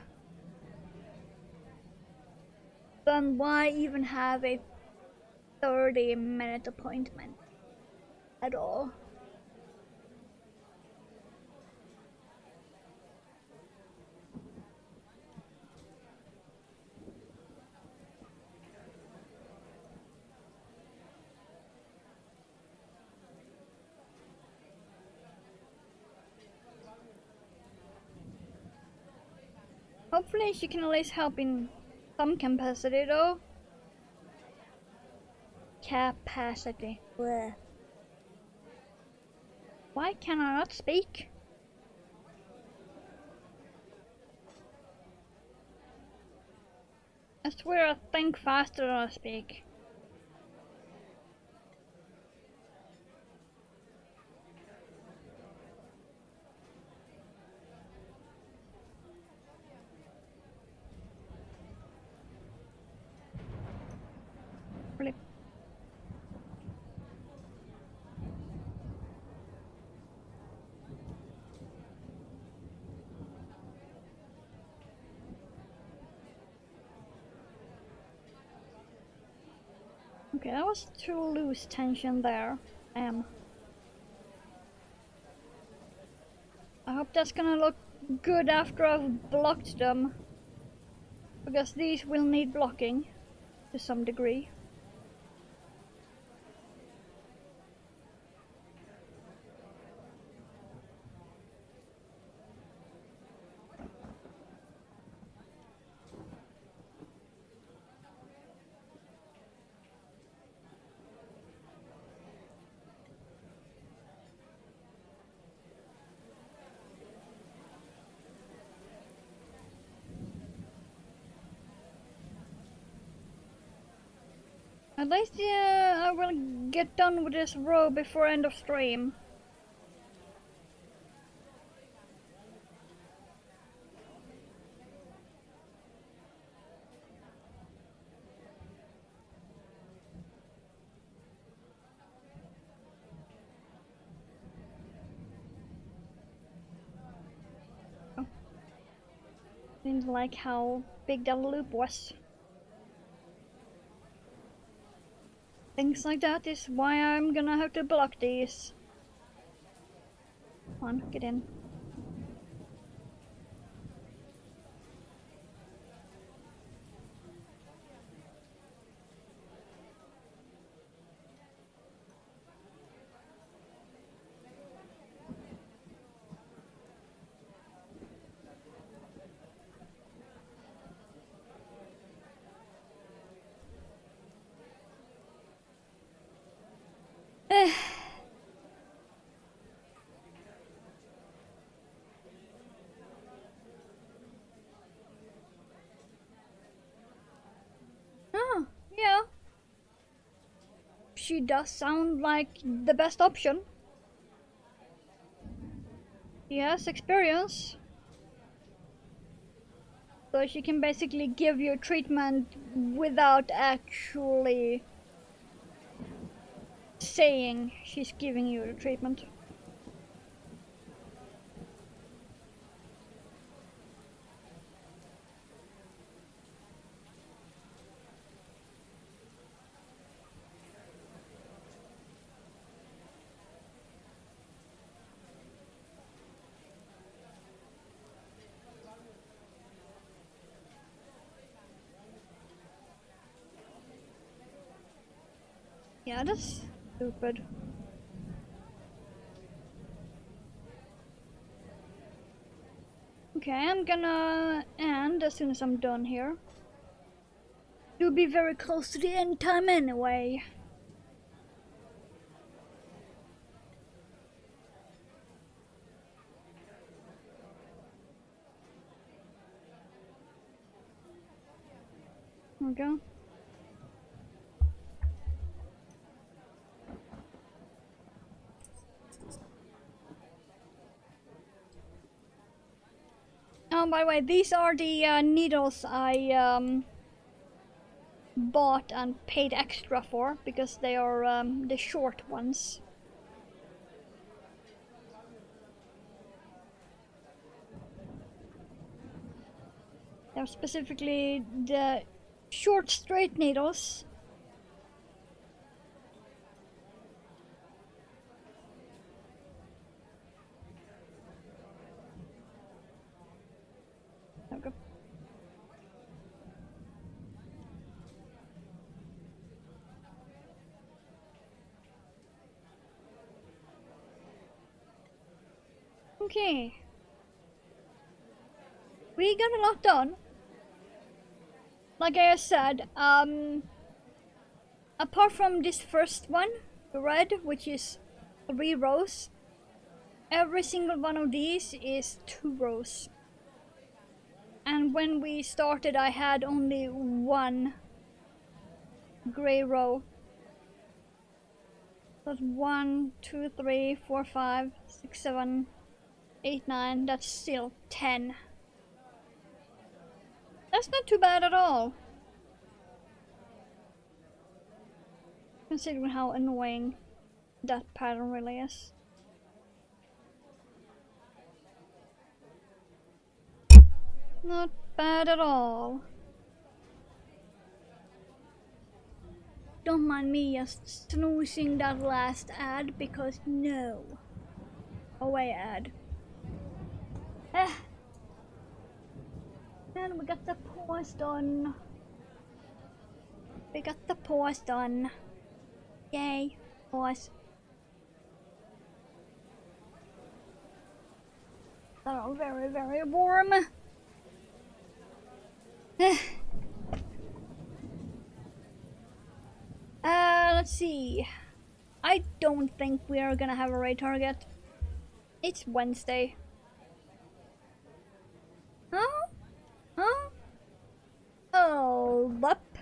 Then why even have a 30-minute appointment at all? Hopefully she can at least help in some capacity though. Capacity. Blech. Why can I not speak? I swear I think faster than I speak. Flip. Okay, that was too loose tension there. I hope that's gonna look good after I've blocked them. Because these will need blocking to some degree. At least I will get done with this row before end of stream. Oh. Didn't like how big that loop was. Things like that is why I'm gonna have to block these. Come on, get in. Oh, yeah. She does sound like the best option. She has experience. So she can basically give you treatment without actually saying she's giving you the treatment. Yeah, that's stupid. Okay, I'm gonna end as soon as I'm done here. You'll be very close to the end time anyway. Okay. Oh, by the way, these are the needles I bought and paid extra for because they are the short ones. They're specifically the short straight needles. Okay. Okay. We got a lot done. Like I said, apart from this first one, the red, which is 3 rows, every single one of these is 2 rows. And when we started, I had only 1 gray row. That's 1, 2, 3, 4, 5, 6, 7, 8, 9. That's still 10. That's not too bad at all, considering how annoying that pattern really is. Not bad at all. Don't mind me just snoozing that last ad because no. Away ad. And we got the pause done. We got the pause done. Yay, pause. They're all very, very warm. Let's see. I don't think we are gonna have a raid target. It's Wednesday. Huh? Huh? Oh, up.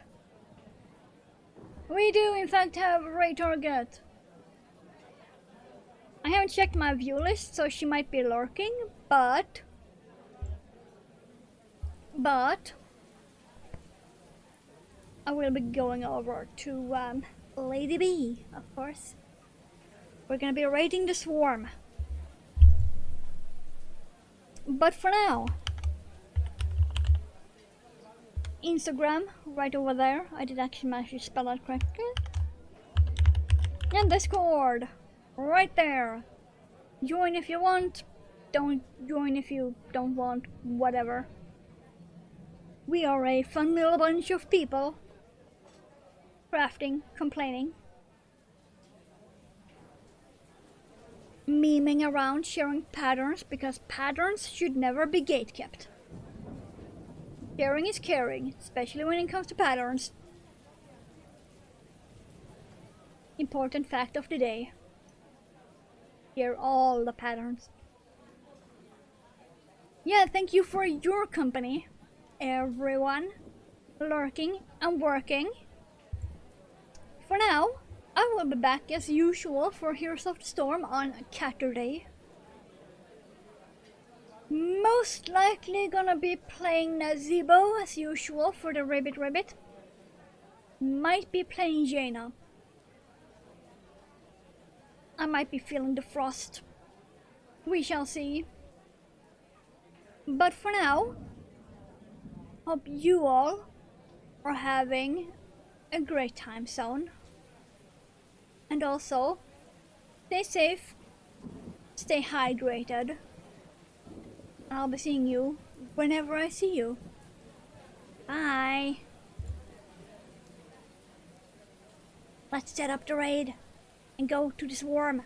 We do in fact have a raid target. I haven't checked my view list, so she might be lurking, but I will be going over to Lady B, of course. We're gonna be raiding the swarm. But for now, Instagram, right over there. I did actually manage to spell that correctly. And Discord, right there. Join if you want, don't join if you don't want, whatever. We are a fun little bunch of people. Crafting, complaining. Memeing around, sharing patterns, because patterns should never be gatekept. Sharing is caring, especially when it comes to patterns. Important fact of the day. Share all the patterns. Yeah, thank you for your company, everyone, lurking and working. For now, I will be back as usual for Heroes of the Storm on Saturday. Most likely gonna be playing Nazebo as usual for the Ribbit. Might be playing Jaina. I might be feeling the frost. We shall see. But for now, hope you all are having a great time zone. And also, stay safe, stay hydrated. I'll be seeing you whenever I see you. Bye. Let's set up the raid and go to the swarm.